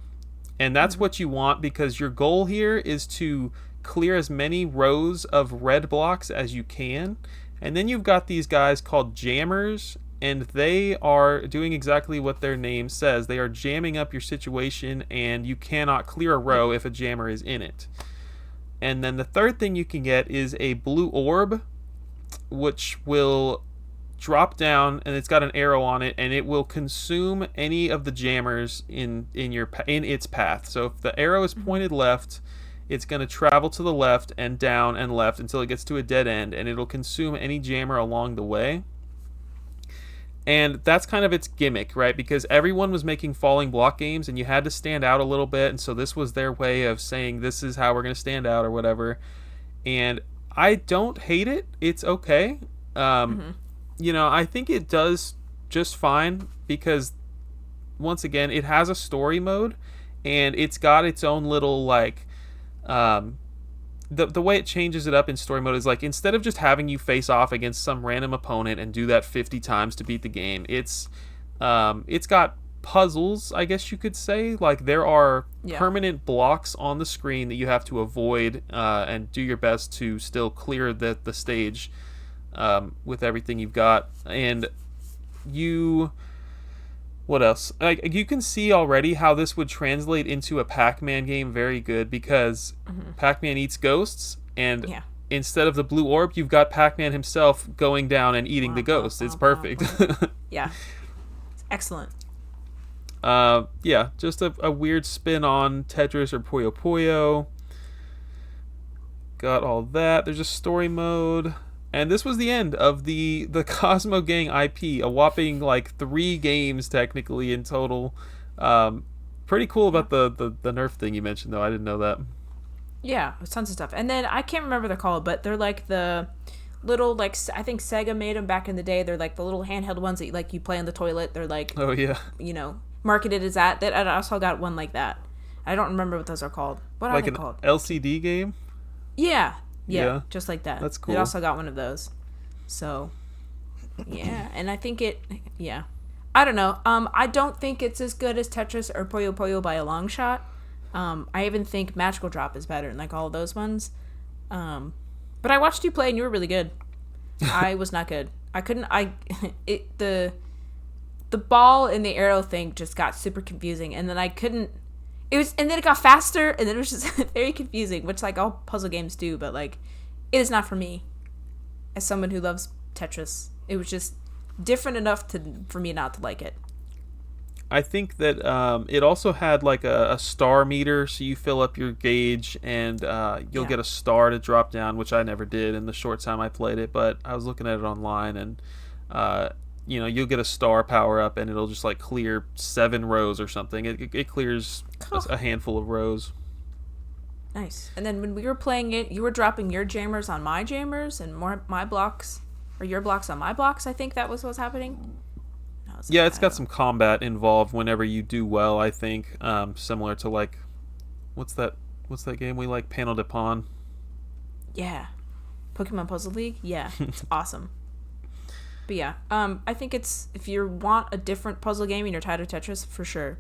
and that's what you want because your goal here is to clear as many rows of red blocks as you can. And then you've got these guys called jammers, and they are doing exactly what their name says. They are jamming up your situation, and you cannot clear a row if a jammer is in it. And then the third thing you can get is a blue orb, which will drop down, and it's got an arrow on it, and it will consume any of the jammers in its path. So if the arrow is pointed left, it's going to travel to the left and down and left until it gets to a dead end, and it'll consume any jammer along the way. And that's kind of its gimmick, right? Because everyone was making falling block games, and you had to stand out a little bit, and so this was their way of saying this is how we're going to stand out or whatever. And I don't hate it. It's okay. You know, I think it does just fine because, once again, it has a story mode, and it's got its own little, like, the way it changes it up in story mode is like instead of just having you face off against some random opponent and do that 50 times to beat the game, it's got puzzles, I guess you could say. Like there are permanent blocks on the screen that you have to avoid and do your best to still clear the stage with everything you've got. And what else? Like you can see already how this would translate into a Pac-Man game very good because Pac-Man eats ghosts, and instead of the blue orb, you've got Pac-Man himself going down and eating the ghost. It's perfect. Yeah, it's excellent. Just a weird spin on Tetris or Puyo Puyo. got all that. There's a story mode. And this was the end of the Cosmo Gang IP, a whopping like 3 games technically in total. Pretty cool about the Nerf thing you mentioned though. I didn't know that. Yeah, it was tons of stuff. And then I can't remember what they're called, but they're like the little, like, I think Sega made them back in the day. They're like the little handheld ones that like you play on the toilet. They're like, oh yeah, marketed as that. That I also got one like that. I don't remember what those are called. What are they called? Like an LCD game? Yeah, just like that. That's cool. I also got one of those. So, yeah, and I think I don't know. I don't think it's as good as Tetris or Puyo Puyo by a long shot. I even think Magical Drop is better than like all of those ones. But I watched you play and you were really good. I was not good. I couldn't. The ball and the arrow thing just got super confusing, and then I couldn't. And then it got faster, and then it was just very confusing, which like all puzzle games do, but like it is not for me. As someone who loves Tetris, it was just different enough for me not to like it. I think that it also had like a star meter, so you fill up your gauge and you'll get a star to drop down, which I never did in the short time I played it, but I was looking at it online, and you'll get a star power up and it'll just like clear 7 rows or something. It clears a handful of rows. Nice. And then when we were playing it, you were dropping your jammers on my jammers and my blocks, or your blocks on my blocks. I think that was what was happening. Yeah, it's got some combat involved whenever you do well, I think. Similar to like, what's that game we like, Panel de Pon? Yeah. Pokemon Puzzle League? Yeah. It's awesome. But yeah, I think it's, if you want a different puzzle game and you're tired of Tetris, for sure,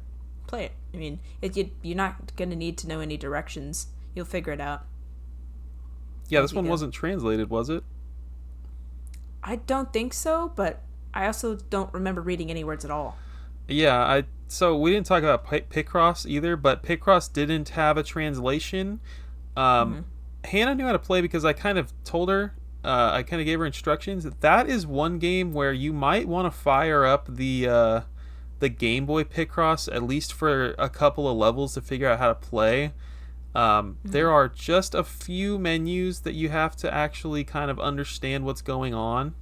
play it. I mean, you're not going to need to know any directions. You'll figure it out. Yeah, this one wasn't translated, was it? I don't think so, but I also don't remember reading any words at all. Yeah, so we didn't talk about Picross either, but Picross didn't have a translation. Hannah knew how to play because I kind of told her, I kind of gave her instructions. That is one game where you might want to fire up the Game Boy Picross at least for a couple of levels to figure out how to play. There are just a few menus that you have to actually kind of understand what's going on.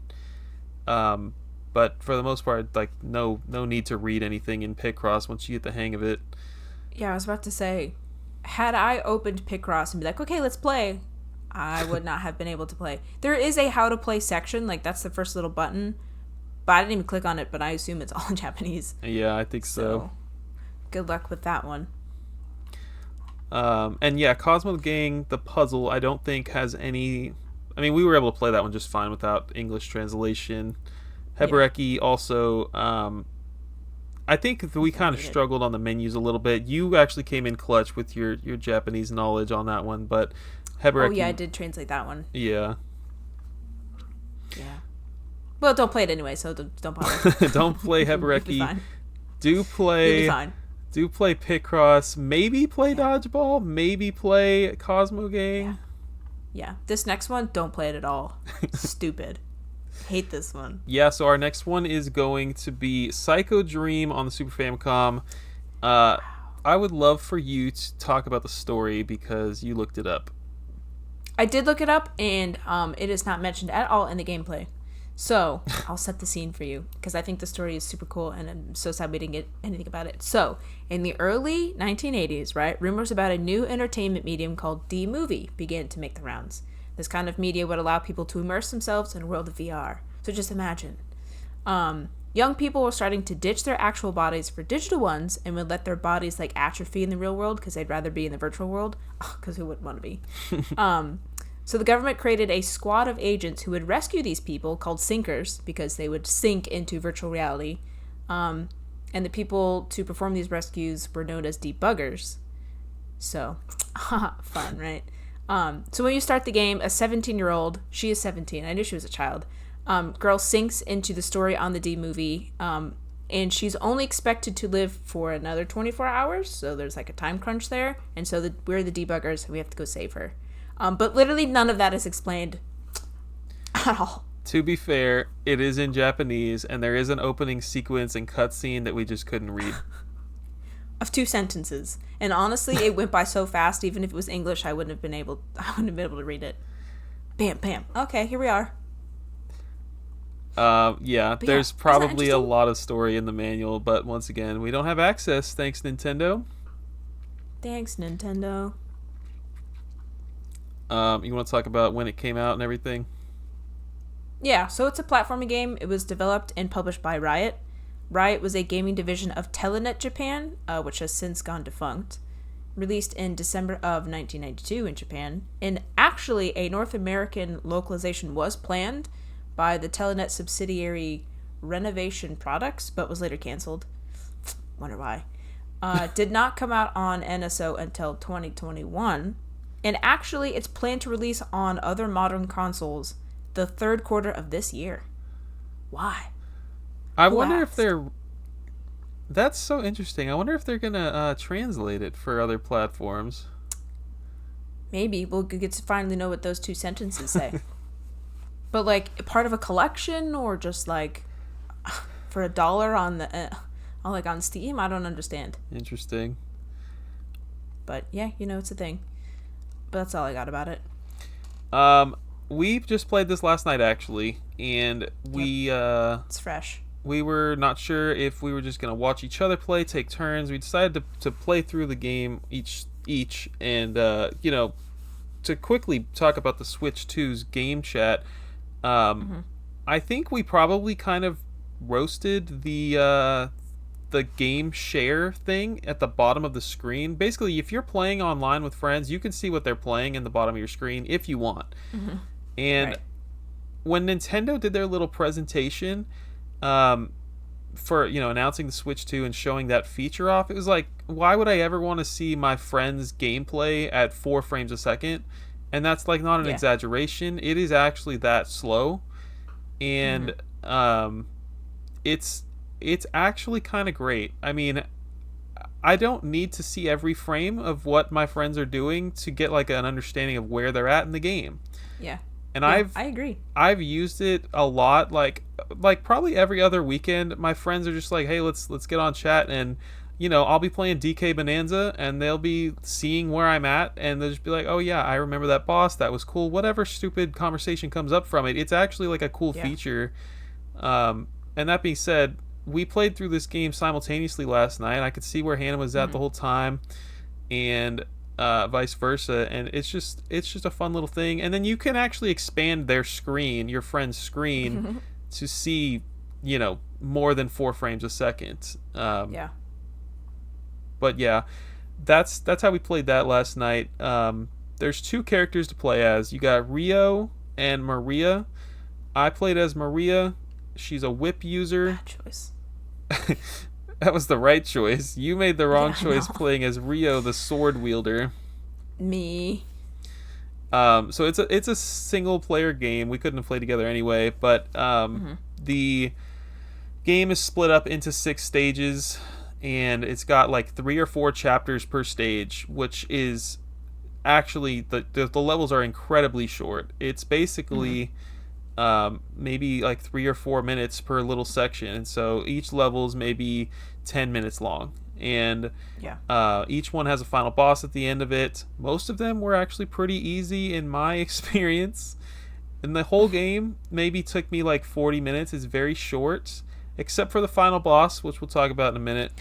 But for the most part, like no need to read anything in Picross once you get the hang of it. Yeah, I was about to say, had I opened Picross and be like, okay, let's play, I would not have been able to play. There is a how to play section, like that's the first little button, but I didn't even click on it, but I assume it's all in Japanese. Yeah, I think so. Good luck with that one. And yeah, Cosmo Gang The Puzzle, I don't think has any... I mean, we were able to play that one just fine without English translation. Hebereke also, I think we kind of struggled on the menus a little bit. You actually came in clutch with your Japanese knowledge on that one, but Hebereke... Oh yeah, I did translate that one. Yeah. Yeah. Well, don't play it anyway, so don't bother. Don't play Hebereke. You'll be fine. Do play Picross. Maybe play Dodgeball. Maybe play Cosmo Gang. Yeah. This next one, don't play it at all. Stupid. Hate this one. Yeah, so our next one is going to be Psycho Dream on the Super Famicom. I would love for you to talk about the story because you looked it up. I did look it up, and it is not mentioned at all in the gameplay. So, I'll set the scene for you, because I think the story is super cool, and I'm so sad we didn't get anything about it. So, in the early 1980s, right, rumors about a new entertainment medium called D-Movie began to make the rounds. This kind of media would allow people to immerse themselves in a world of VR. So just imagine. Young people were starting to ditch their actual bodies for digital ones and would let their bodies like atrophy in the real world because they'd rather be in the virtual world. Because who wouldn't want to be? So the government created a squad of agents who would rescue these people called sinkers because they would sink into virtual reality. And the people to perform these rescues were known as debuggers. So, fun, right? So when you start the game, a 17-year-old, she is 17, I knew she was a child, girl sinks into the story on the D-Movie, and she's only expected to live for another 24 hours, so there's like a time crunch there, and so we're the debuggers, and we have to go save her. But literally none of that is explained at all. To be fair, it is in Japanese, and there is an opening sequence and cutscene that we just couldn't read. of 2 sentences. And honestly, it went by so fast. Even if it was English, I wouldn't have been able to read it. Bam, bam. Okay, here we are. There's probably a lot of story in the manual, but once again, we don't have access. Thanks, Nintendo. Thanks, Nintendo. You want to talk about when it came out and everything? Yeah, so it's a platforming game. It was developed and published by Riot. Riot was a gaming division of Telenet Japan, which has since gone defunct. Released in December of 1992 in Japan. And actually, a North American localization was planned by the Telenet subsidiary Renovation Products, but was later canceled. Wonder why. Did not come out on NSO until 2021. And actually, it's planned to release on other modern consoles the third quarter of this year. Why? I wonder if they're... That's so interesting. I wonder if they're going to translate it for other platforms. Maybe. We'll get to finally know what those 2 sentences say. But, like, part of a collection or just, like, for $1 on the... on Steam? I don't understand. Interesting. But, yeah, it's a thing. But that's all I got about it. We just played this last night, actually, and we... it's fresh. We were not sure if we were just going to watch each other play, take turns. We decided to play through the game each and, to quickly talk about the Switch 2's game chat. I think we probably kind of roasted the game share thing at the bottom of the screen. Basically, if you're playing online with friends, you can see what they're playing in the bottom of your screen if you want. And when Nintendo did their little presentation for announcing the Switch 2 and showing that feature off, it was like, why would I ever want to see my friend's gameplay at 4 frames a second? And that's like not an exaggeration. It is actually that slow, and it's actually kind of great. I mean, I don't need to see every frame of what my friends are doing to get like an understanding of where they're at in the game. Yeah. And I agree. I've used it a lot, like probably every other weekend. My friends are just like, hey, let's get on chat, and I'll be playing DK Bonanza, and they'll be seeing where I'm at, and they'll just be like, oh yeah, I remember that boss, that was cool. Whatever stupid conversation comes up from it, it's actually like a cool feature. And that being said, we played through this game simultaneously last night. I could see where Hannah was at the whole time, and vice versa, and it's just a fun little thing. And then you can actually expand their screen, your friend's screen, to see more than 4 frames a second. But yeah, that's how we played that last night. There's 2 characters to play as. You got Rio and Maria. I played as Maria. She's a whip user. Bad choice. That was the right choice. You made the wrong choice playing as Rio, the sword wielder. Me. So it's a single player game. We couldn't have played together anyway, but the game is split up into 6 stages, and it's got like 3 or 4 chapters per stage, which is actually the levels are incredibly short. It's basically maybe like 3 or 4 minutes per little section, and so each level's maybe 10 minutes long, and each one has a final boss at the end of it. Most of them were actually pretty easy in my experience, and the whole game maybe took me like 40 minutes. It's very short, except for the final boss, which we'll talk about in a minute.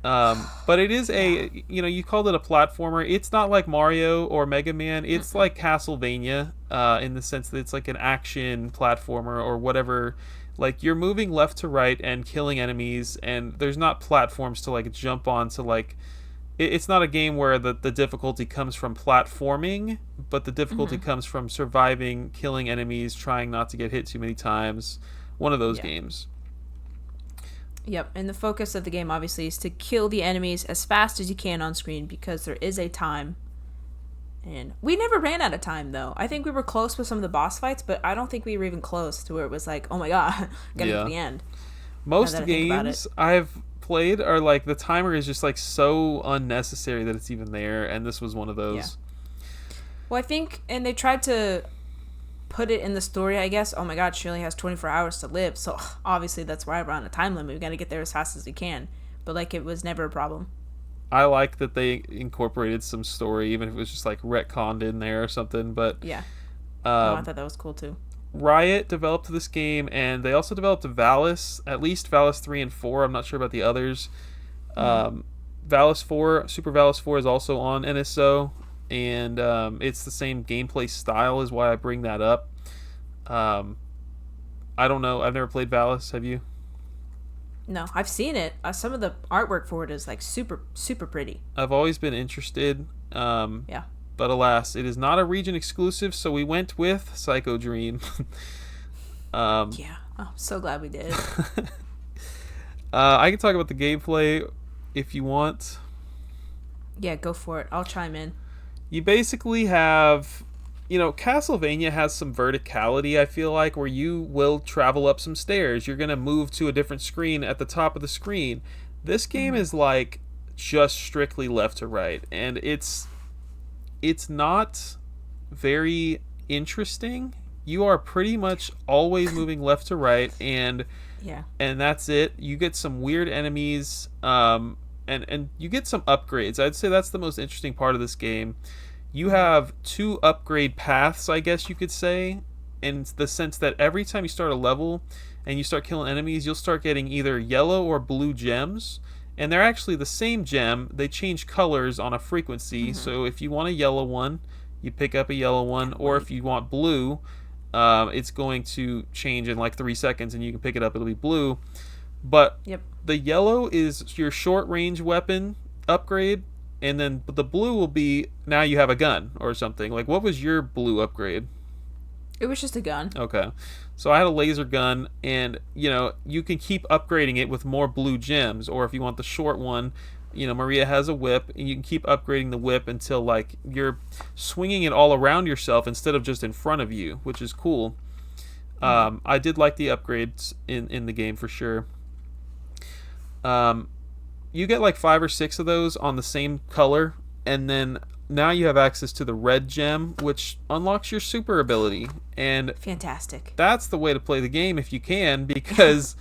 But it is you called it a platformer. It's not like Mario or Mega Man. It's like Castlevania, in the sense that it's like an action platformer or whatever. Like, you're moving left to right and killing enemies, and there's not platforms to like jump on to like. It's not a game where the difficulty comes from platforming, but the difficulty comes from surviving, killing enemies, trying not to get hit too many times. One of those games. Yep, and the focus of the game obviously is to kill the enemies as fast as you can on screen, because there is a time. And we never ran out of time, though. I think we were close with some of the boss fights, but I don't think we were even close to where it was like, oh my god, getting to the end. Most games I've played are like, the timer is just like so unnecessary that it's even there, and this was one of those. Yeah. Well, I think, and they tried to put it in the story, I guess. Oh my god, she only has 24 hours to live, so obviously that's why we're on a time limit. We got to get there as fast as we can. But like, it was never a problem. I like that they incorporated some story, even if it was just like retconned in there or something. But Yeah. I um, thought that was cool too. Riot developed this game, and they also developed Valis, at least Valis 3 and 4. I'm not sure about the others. Mm. Um, Valis 4, Super Valis 4 is also on NSO, and it's the same gameplay style, is why I bring that up. Um, I don't know. I've never played Valis. Have you? No, I've seen it. Some of the artwork for it is like super, super pretty. I've always been interested, Yeah. but alas, it is not a region exclusive, so we went with Psycho Dream. Yeah. Oh, so glad we did. I can talk about the gameplay if you want. Yeah, go for it. I'll chime in. You basically have, Castlevania has some verticality, I feel like, where you will travel up some stairs. You're going to move to a different screen at the top of the screen. This game is like just strictly left to right, and it's not very interesting. You are pretty much always moving left to right, and Yeah. that's it. You get some weird enemies, and you get some upgrades. I'd say that's the most interesting part of this game. You have 2 upgrade paths, I guess you could say, in the sense that every time you start a level and you start killing enemies, you'll start getting either yellow or blue gems. And they're actually the same gem. They change colors on a frequency. So if you want a yellow one, you pick up a yellow one. Or if you want blue, it's going to change in like 3 seconds and you can pick it up. It'll be blue. But Yep. the yellow is your short range weapon upgrade. And then the blue will be now you have a gun or something. Like, what was your blue upgrade? It was just a gun. Okay. So I had a laser gun, and, you can keep upgrading it with more blue gems. Or if you want the short one, Maria has a whip, and you can keep upgrading the whip until, like, you're swinging it all around yourself instead of just in front of you, which is cool. I did like the upgrades in the game for sure. You get like 5 or 6 of those on the same color, and then now you have access to the red gem, which unlocks your super ability. And Fantastic. that's the way to play the game if you can, because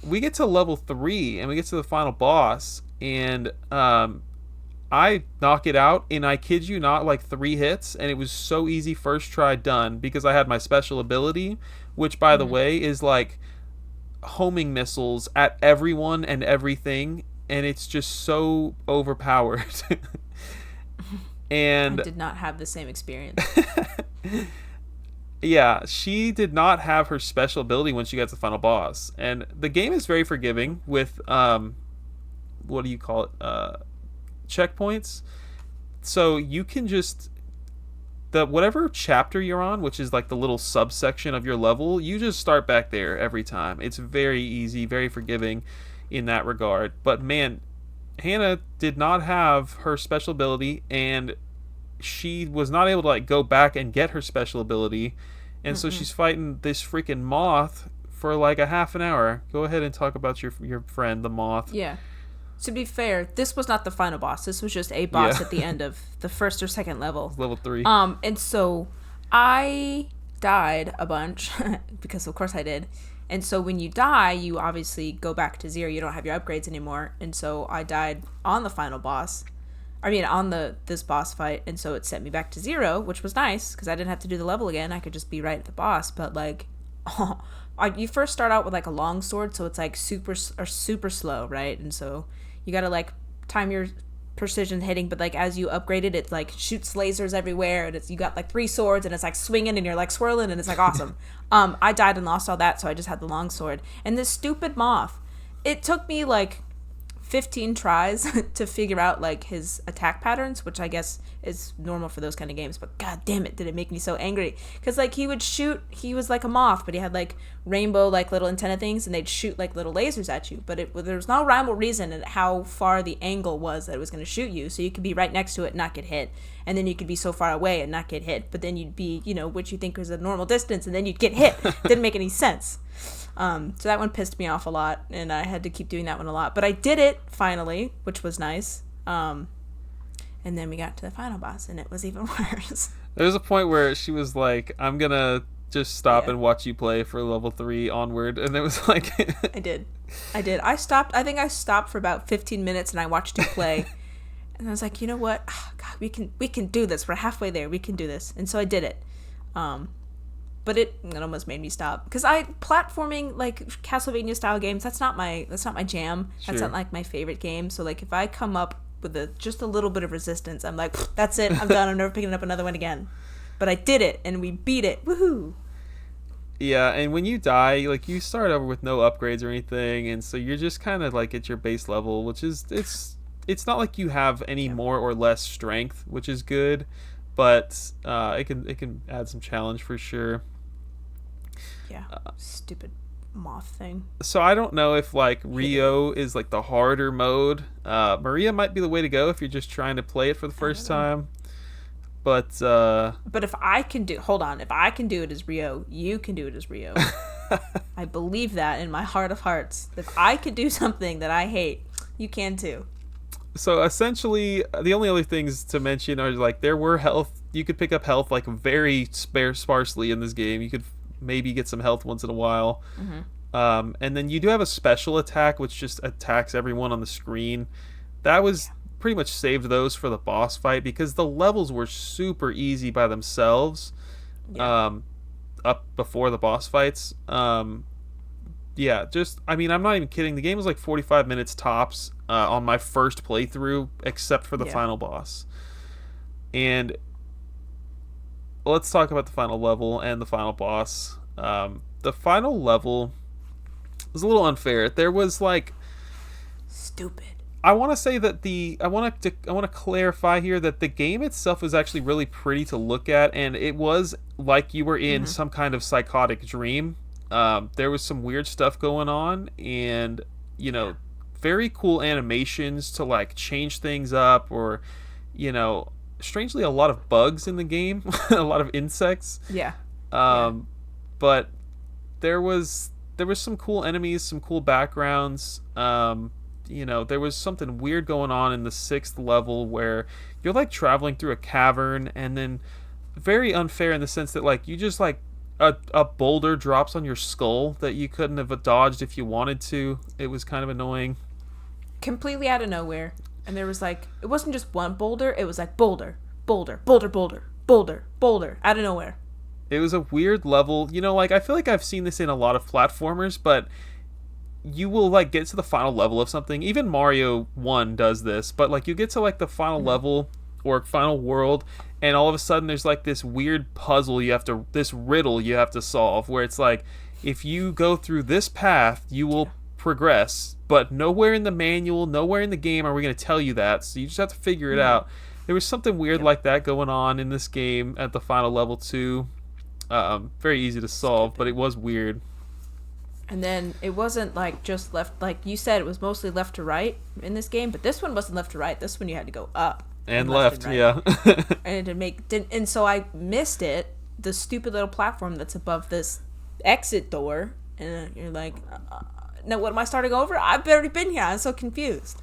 we get to level 3 and we get to the final boss, and I knock it out in, I kid you not, like 3 hits, and it was so easy, first try, done, because I had my special ability, which, by the way, is like homing missiles at everyone and everything, and it's just so overpowered. And I did not have the same experience. yeah, she did not have her special ability when she got to the final boss. And the game is very forgiving with what do you call it, checkpoints. So you can just, whatever chapter you're on, which is like the little subsection of your level, you just start back there every time. It's very easy, very forgiving in that regard. But man, Hannah did not have her special ability, and she was not able to like go back and get her special ability, and so she's fighting this freaking moth for like a half an hour. Go ahead and talk about your friend, the moth. Yeah. To be fair, this was not the final boss. This was just a boss Yeah. at the end of the first or second level. Level 3. And so I died a bunch because of course I did. And so when you die, you obviously go back to 0. You don't have your upgrades anymore. And so I died on the final boss. I mean, on this boss fight. And so it set me back to 0, which was nice because I didn't have to do the level again. I could just be right at the boss. But like, you first start out with like a long sword, so it's like super slow, right? And so you gotta like time your precision hitting, but like as you upgrade it, it like shoots lasers everywhere, and you got like 3 swords, and it's like swinging, and you're like swirling, and it's like awesome. I died and lost all that, so I just had the long sword. And this stupid moth, it took me like 15 tries to figure out like his attack patterns, which I guess is normal for those kind of games, but god damn it, did it make me so angry, because like he would shoot, he was like a moth, but he had like rainbow like little antenna things, and they'd shoot like little lasers at you, but there was no rhyme or reason at how far the angle was that it was going to shoot you. So you could be right next to it and not get hit, and then you could be so far away and not get hit, but then you'd be, which you think was a normal distance, and then you'd get hit. Didn't make any sense. So that one pissed me off a lot, and I had to keep doing that one a lot. But I did it finally, which was nice. And then we got to the final boss, and it was even worse. There was a point where she was like, I'm gonna just stop Yeah. and watch you play for level 3 onward, and it was like I did. I stopped. I think I stopped for about 15 minutes, and I watched you play. And I was like, you know what? Oh, God, we can do this. We're halfway there. We can do this. And so I did it. But it almost made me stop because platforming like Castlevania style games. That's not my jam. That's Sure. not like my favorite game. So like if I come up with just a little bit of resistance, I'm like, that's it. I'm done. I'm never picking up another one again. But I did it, and we beat it. Woohoo! Yeah, and when you die, like you start over with no upgrades or anything, and so you're just kind of like at your base level, which is it's not like you have any more or less strength, which is good, but it can add some challenge for sure. Yeah, stupid moth thing. So I don't know if like Rio is like the harder mode. Maria might be the way to go if you're just trying to play it for the first time. But if I can do it as Rio, you can do it as Rio. I believe that in my heart of hearts. If I could do something that I hate, you can too. So essentially, the only other things to mention are like there were health. You could pick up health like very sparsely in this game. You could maybe get some health once in a while. And then you do have a special attack which just attacks everyone on the screen. That was pretty much saved those for the boss fight because the levels were super easy by themselves up before the boss fights. Just I mean, I'm not even kidding, the game was like 45 minutes tops on my first playthrough except for the final boss. And let's talk about the final level and the final boss. The final level was a little unfair. There was like stupid. I want to say that I want to clarify here that the game itself was actually really pretty to look at, and it was like you were in some kind of psychotic dream. There was some weird stuff going on, and very cool animations to like change things up, or strangely a lot of bugs in the game, a lot of insects. But there was some cool enemies, some cool backgrounds. There was something weird going on in the 6th level where you're like traveling through a cavern, and then very unfair in the sense that like you just like a boulder drops on your skull that you couldn't have dodged if you wanted to. It was kind of annoying. Completely out of nowhere. And there was like, it wasn't just one boulder, it was like boulder, boulder, boulder, boulder, boulder, boulder, out of nowhere. It was a weird level. Like I feel like I've seen this in a lot of platformers, but you will like get to the final level of something. Even Mario 1 does this, but like you get to like the final level or final world, and all of a sudden there's like this weird puzzle this riddle you have to solve, where it's like if you go through this path you will progress, but nowhere in the manual, nowhere in the game are we going to tell you that, so you just have to figure it out. There was something weird like that going on in this game at the final level too. Very easy to solve, but it was weird. And then it wasn't like just left, like you said, it was mostly left to right in this game, but this one wasn't left to right. This one you had to go up and left, and right. And so I missed it, the stupid little platform that's above this exit door, and you're like, now what am I starting over? I've already been here. I'm so confused.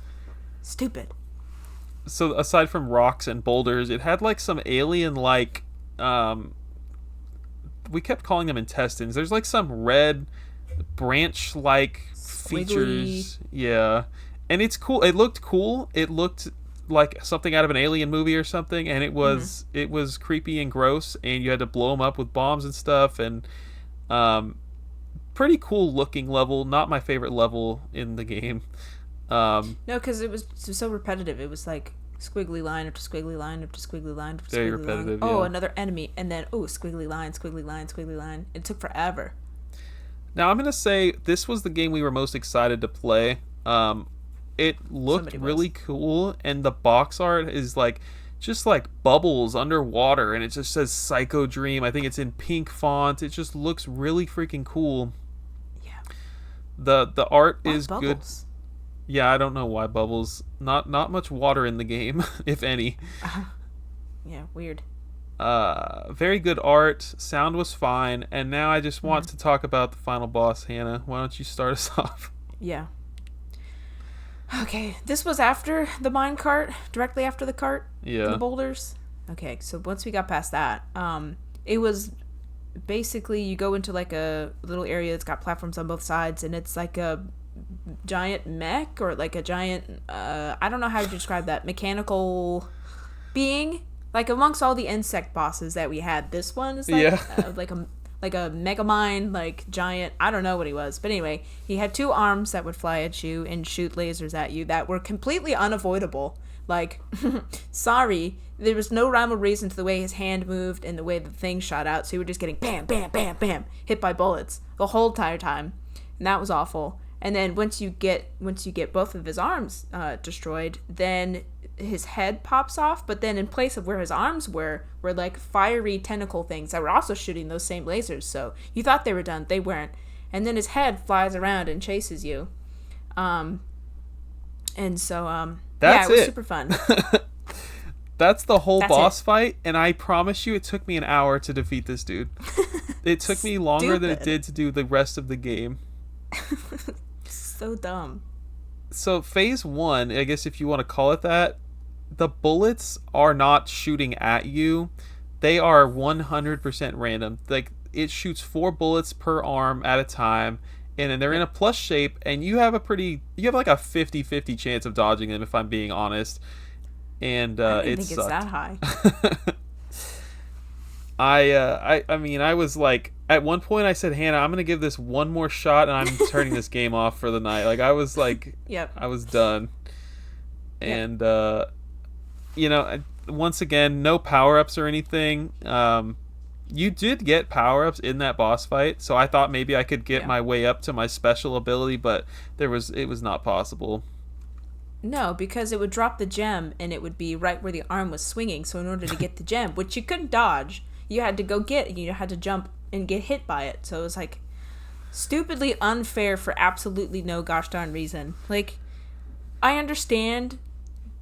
Stupid. So aside from rocks and boulders, it had like some alien like we kept calling them intestines. There's like some red branch like features. Yeah. And it's cool. It looked cool. It looked like something out of an alien movie or something, and it was creepy and gross, and you had to blow them up with bombs and stuff, and pretty cool looking level. Not my favorite level in the game. No, because it was so repetitive. It was like squiggly line after squiggly line after squiggly line after very squiggly repetitive, line. yeah. Oh, another enemy, and then squiggly line, squiggly line, squiggly line. It took forever. Now I'm gonna say this was the game we were most excited to play. It looked really cool, and the box art is like just like bubbles underwater, and it just says Psycho Dream. I think it's in pink font. It just looks really freaking cool. Yeah. The art why is bubbles? Good. Yeah, I don't know why bubbles. Not much water in the game, if any. Yeah, weird. Very good art. Sound was fine, and now I just want to talk about the final boss. Hannah, why don't you start us off? Yeah. Okay, this was after the mine cart, directly after the cart. Yeah. The boulders. Okay, so once we got past that, it was basically you go into like a little area that's got platforms on both sides, and it's like a giant mech or like a giant I don't know how to describe that, mechanical being. Like amongst all the insect bosses that we had, this one is like like a megamind, like giant. I don't know what he was, but anyway, he had two arms that would fly at you and shoot lasers at you that were completely unavoidable. Like, sorry, there was no rhyme or reason to the way his hand moved and the way the thing shot out. So you were just getting bam, bam, bam, bam, hit by bullets the whole entire time, and that was awful. And then once you get both of his arms destroyed, then his head pops off. But then in place of where his arms were like fiery tentacle things that were also shooting those same lasers. So you thought they were done, they weren't. And then his head flies around and chases you. And so That's it was it. super fun. That's the whole That's boss it. fight, and I promise you it took me an hour to defeat this dude. It took me longer than it did to do the rest of the game. So dumb. So phase 1, I guess if you want to call it that, the bullets are not shooting at you. They are 100% random. Like, it shoots 4 bullets per arm at a time, and then they're in a plus shape, and you have like a 50-50 chance of dodging them, if I'm being honest. And I didn't think it's that high. I mean, I was like, at one point I said, Hannah, I'm going to give this one more shot and I'm turning this game off for the night. Like, I was like, Yep. I was done. And, you know, once again, no power-ups or anything. You did get power-ups in that boss fight, so I thought maybe I could get my way up to my special ability, but it was not possible. No, because it would drop the gem and it would be right where the arm was swinging. So in order to get the gem, which you couldn't dodge, you had to jump and get hit by it. So it was like stupidly unfair for absolutely no gosh darn reason. Like, I understand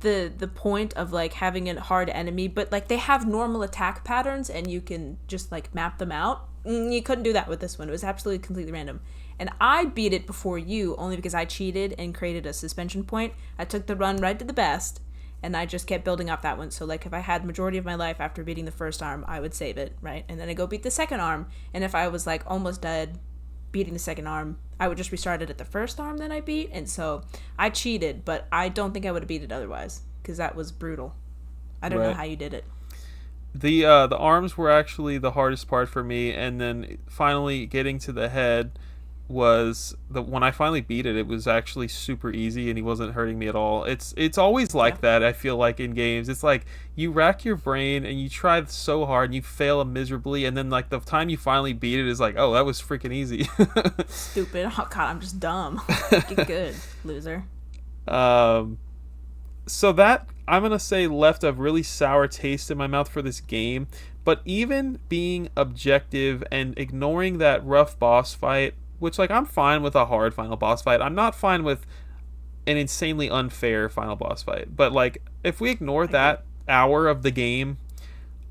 the point of like having a hard enemy, but like they have normal attack patterns and you can just like map them out. You couldn't do that with this one. It was absolutely completely random. And I beat it before you only because I cheated and created a suspension point. I took the run right to the best, and I just kept building up that one. So, like, if I had majority of my life after beating the first arm, I would save it, right? And then I go beat the second arm. And if I was, like, almost dead beating the second arm, I would just restart it at the first arm that I beat. And so I cheated, but I don't think I would have beat it otherwise because that was brutal. I don't know how you did it. The arms were actually the hardest part for me, and then finally getting to the head was when I finally beat it. It was actually super easy, and he wasn't hurting me at all. It's always like that. I feel like in games, it's like you rack your brain and you try so hard and you fail miserably, and then like the time you finally beat it is like, oh, that was freaking easy. Stupid. Oh god, I'm just dumb. Get good, loser. So that, I'm gonna say, left a really sour taste in my mouth for this game. But even being objective and ignoring that rough boss fight, which, like, I'm fine with a hard final boss fight. I'm not fine with an insanely unfair final boss fight. But, like, if we ignore that hour of the game,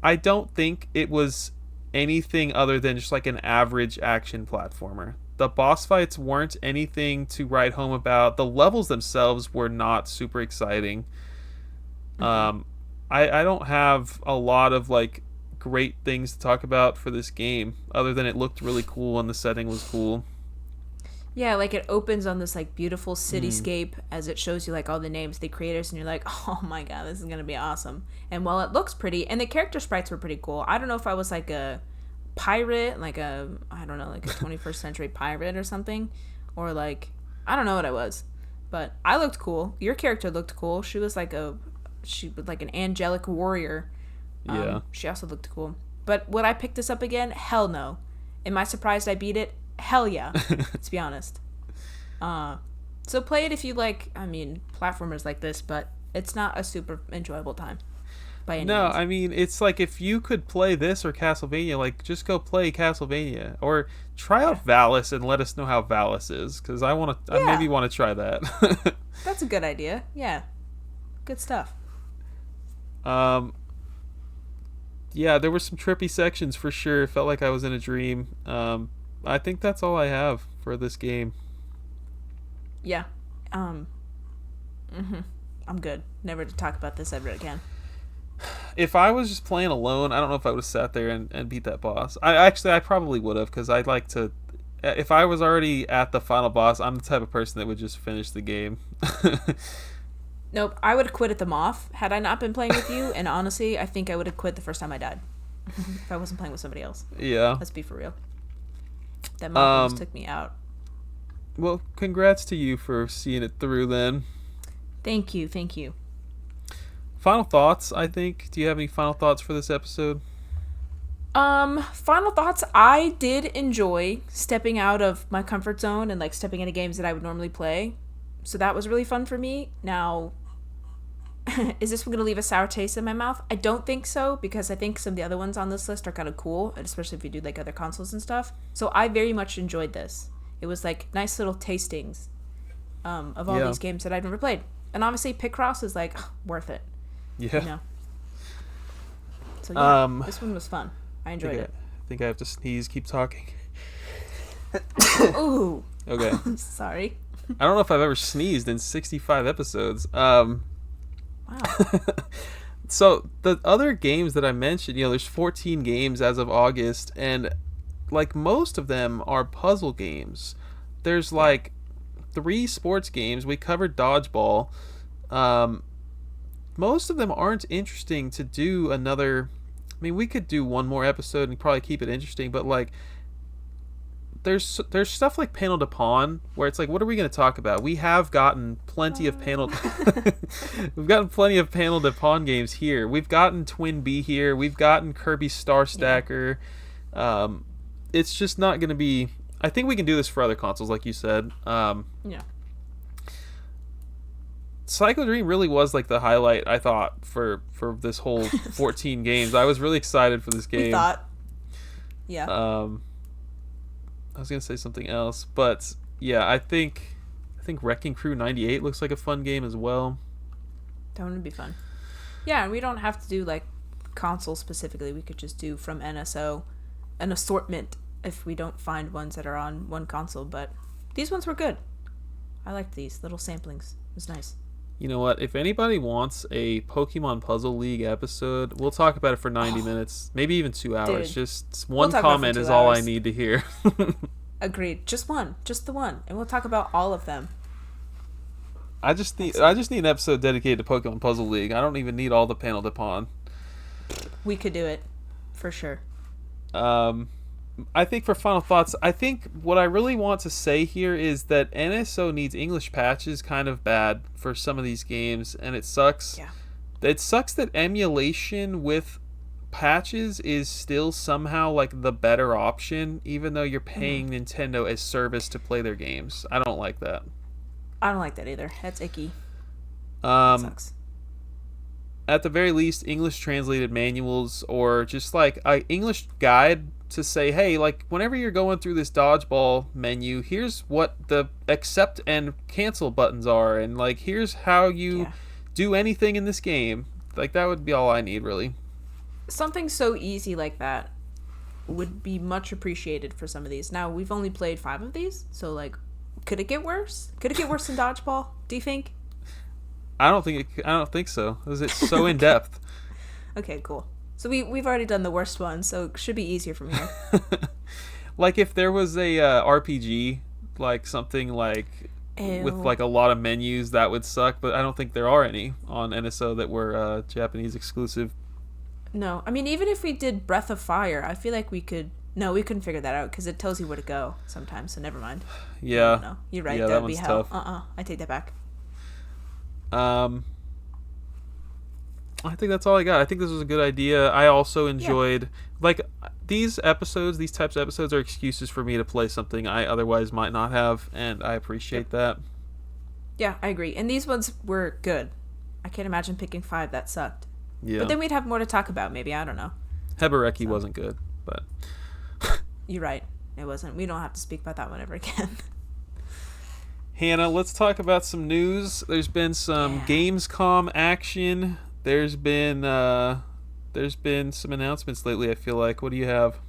I don't think it was anything other than just, like, an average action platformer. The boss fights weren't anything to write home about. The levels themselves were not super exciting. I don't have a lot of, like, great things to talk about for this game, other than it looked really cool and the setting was cool. Yeah, like it opens on this like beautiful cityscape as it shows you like all the names, the creators, and you're like, oh my god, this is gonna be awesome. And while it looks pretty, and the character sprites were pretty cool. I don't know if I was like a pirate, like a 21st century pirate or something, or like I don't know what I was, but I looked cool. Your character looked cool. She was like an angelic warrior. Yeah. She also looked cool. But would I pick this up again? Hell no. Am I surprised I beat it? Hell yeah, to be honest. So play it if you like, platformers like this, but it's not a super enjoyable time by any means. No, I mean, it's like if you could play this or Castlevania, like, just go play Castlevania. Or try out Valis and let us know how Valis is, because I maybe want to try that. That's a good idea. Yeah. Good stuff. Yeah, there were some trippy sections for sure. It felt like I was in a dream. I think that's all I have for this game. Yeah. I'm good. Never to talk about this ever again. if I was just playing alone, I don't know if I would have sat there and beat that boss. I probably would have, because I'd like to. If I was already at the final boss, I'm the type of person that would just finish the game. Nope, I would have quit at the Moth had I not been playing with you, and honestly, I think I would have quit the first time I died. If I wasn't playing with somebody else. Yeah. Let's be for real. That Moth almost took me out. Well, congrats to you for seeing it through then. Thank you. Final thoughts, I think. Do you have any final thoughts for this episode? Final thoughts. I did enjoy stepping out of my comfort zone and like stepping into games that I would normally play. So that was really fun for me. Now, is this one going to leave a sour taste in my mouth? I don't think so, because I think some of the other ones on this list are kind of cool, especially if you do like other consoles and stuff. So I very much enjoyed this. It was like nice little tastings of all these games that I've never played. And obviously Picross is like worth it. Yeah. You know? So yeah, this one was fun. I enjoyed it. I think I have to sneeze. Keep talking. Ooh. Okay. Sorry. I don't know if I've ever sneezed in 65 episodes. Wow. So the other games that I mentioned, there's 14 games as of August, and like most of them are puzzle games. There's like 3 sports games. We covered Dodgeball. Most of them aren't interesting to do another. I mean, we could do one more episode and probably keep it interesting, but like there's stuff like Panel de Pawn where it's like, what are we going to talk about? We have gotten plenty of panel we've gotten plenty of Panel de Pawn games here. We've gotten Twin B here. We've gotten Kirby Star Stacker. It's just not going to be. I think we can do this for other consoles, like you said. Yeah. Psycho Dream really was like the highlight, I thought, for this whole 14 games. I was really excited for this game. We thought. Yeah. I was gonna say something else, but yeah, I think Wrecking Crew 98 looks like a fun game as well. That one would be fun. Yeah, and we don't have to do like console specifically. We could just do from NSO an assortment if we don't find ones that are on one console. But these ones were good. I liked these little samplings. It was nice. You know what? If anybody wants a Pokemon Puzzle League episode, we'll talk about it for 90 minutes, maybe even 2 hours. Dude. Just one We'll comment is all I need to hear. Agreed. Just one. Just the one. And we'll talk about all of them. I just need an episode dedicated to Pokemon Puzzle League. I don't even need all the Panel de Pawn. We could do it. For sure. I think for final thoughts, I think what I really want to say here is that NSO needs English patches kind of bad for some of these games, and it sucks. Yeah. It sucks that emulation with patches is still somehow like the better option, even though you're paying Nintendo as service to play their games. I don't like that. I don't like that either. That's icky. That sucks. At the very least, English translated manuals or just like an English guide to say, hey, like whenever you're going through this dodgeball menu, here's what the accept and cancel buttons are, and like here's how you do anything in this game. Like that would be all I need, really. Something so easy like that would be much appreciated for some of these. Now, we've only played 5 of these, so like could it get worse? Could it get worse than Dodgeball? Do you think? I don't think so. Because it's so in depth. Okay, cool. So we've already done the worst one, so it should be easier from here. Like if there was a RPG, like something like with like a lot of menus, that would suck. But I don't think there are any on NSO that were Japanese exclusive. No, I mean even if we did Breath of Fire, I feel like we could. No, we couldn't figure that out because it tells you where to go sometimes. So never mind. Yeah. No, you're right. Yeah, that would be one's hell. tough. I take that back. I think that's all I got. I think this was a good idea. I also enjoyed like these types of episodes are excuses for me to play something I otherwise might not have, and I appreciate that. Yeah, I agree. And these ones were good. I can't imagine picking 5 that sucked. Yeah. But then we'd have more to talk about, maybe. I don't know. Hebereke wasn't good, but you're right. It wasn't. We don't have to speak about that one ever again. Hannah, let's talk about some news. There's been some Gamescom action. There's been some announcements lately, I feel like. What do you have?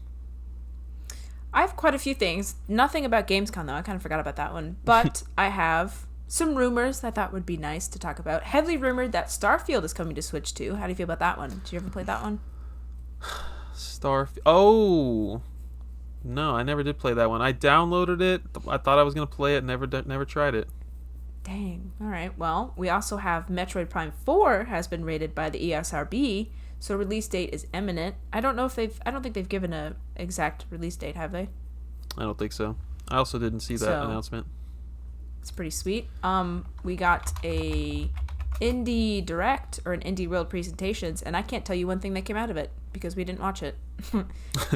I have quite a few things. Nothing about Gamescom, though. I kind of forgot about that one. But I have some rumors I thought would be nice to talk about. Heavily rumored that Starfield is coming to Switch too. How do you feel about that one? Did you ever play that one? Starfield. Oh, no, I never did play that one. I downloaded it. I thought I was gonna play it. Never tried it. Dang. All right. Well, we also have Metroid Prime 4 has been rated by the ESRB, so release date is imminent. I don't think they've given a exact release date, have they? I don't think so. I also didn't see that announcement. It's pretty sweet. We got a indie direct or an indie world presentations, and I can't tell you one thing that came out of it because we didn't watch it.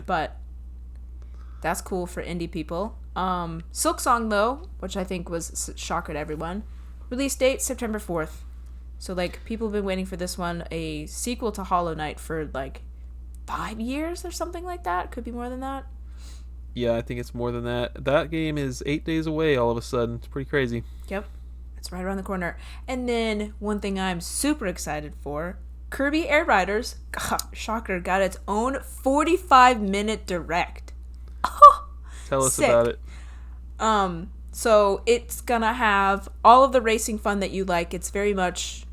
But that's cool for indie people. Silk Song though, which I think was a shocker to everyone. Release date September 4th. So like people have been waiting for this one, a sequel to Hollow Knight for like 5 years or something like that. Could be more than that. Yeah, I think it's more than that. That game is 8 days away all of a sudden. It's pretty crazy. Yep. It's right around the corner. And then one thing I'm super excited for, Kirby Air Riders, shocker, got its own 45-minute direct. Tell us Sick. about it. So it's gonna have all of the racing fun that you like. It's very much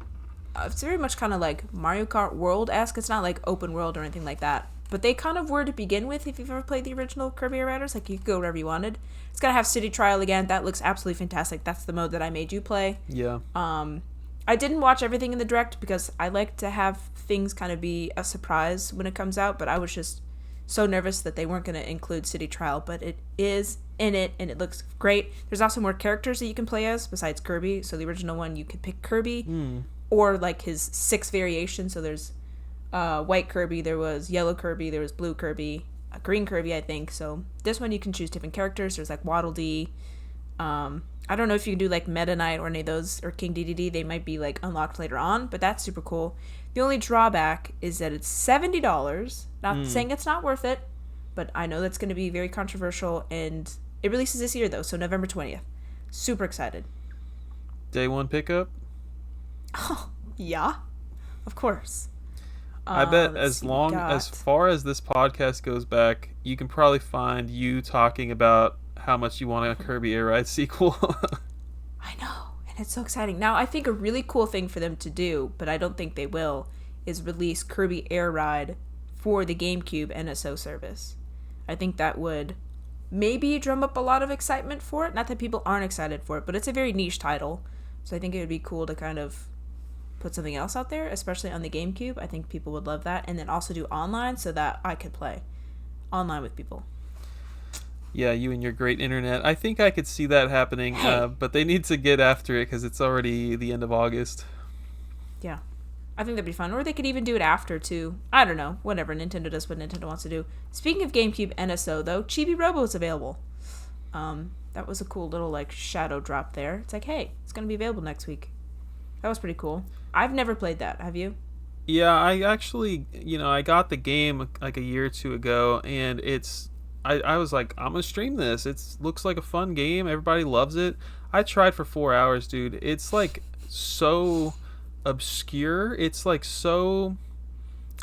kind of like Mario Kart World-esque. It's not like open world or anything like that. But they kind of were to begin with. If you've ever played the original Kirby Air Riders, like you could go wherever you wanted. It's gonna have City Trial again. That looks absolutely fantastic. That's the mode that I made you play. Yeah. I didn't watch everything in the direct because I like to have things kind of be a surprise when it comes out. But I was just so nervous that they weren't going to include City Trial. But it is in it, and it looks great. There's also more characters that you can play as besides Kirby. So the original one, you could pick Kirby or like his 6 variations. So there's white Kirby, there was yellow Kirby, there was blue Kirby, green Kirby, I think. So this one you can choose different characters. There's like Waddle Dee. I don't know if you can do like Meta Knight or any of those, or King Dedede. They might be like unlocked later on, but that's super cool. The only drawback is that it's $70. Not saying it's not worth it, but I know that's going to be very controversial, and it releases this year though, so November 20th. Super excited. Day one pickup? Oh, yeah. Of course. I bet as far as this podcast goes back, you can probably find you talking about how much you want a Kirby Air Ride sequel. I know, and it's so exciting. Now, I think a really cool thing for them to do, but I don't think they will, is release Kirby Air Ride for the GameCube NSO service. I think that would maybe drum up a lot of excitement for it. Not that people aren't excited for it, but it's a very niche title, so I think it would be cool to kind of put something else out there, especially on the GameCube. I think people would love that, and then also do online so that I could play online with people. Yeah, you and your great internet. I think I could see that happening, but they need to get after it because it's already the end of August. Yeah, I think that'd be fun. Or they could even do it after, too. I don't know. Whatever. Nintendo does what Nintendo wants to do. Speaking of GameCube NSO, though, Chibi Robo is available. That was a cool little, like, shadow drop there. It's like, hey, it's going to be available next week. That was pretty cool. I've never played that. Have you? Yeah, I actually, I got the game like a year or two ago, and I was like, I'm going to stream this. It looks like a fun game. Everybody loves it. I tried for 4 hours, dude. It's like so obscure. It's like so...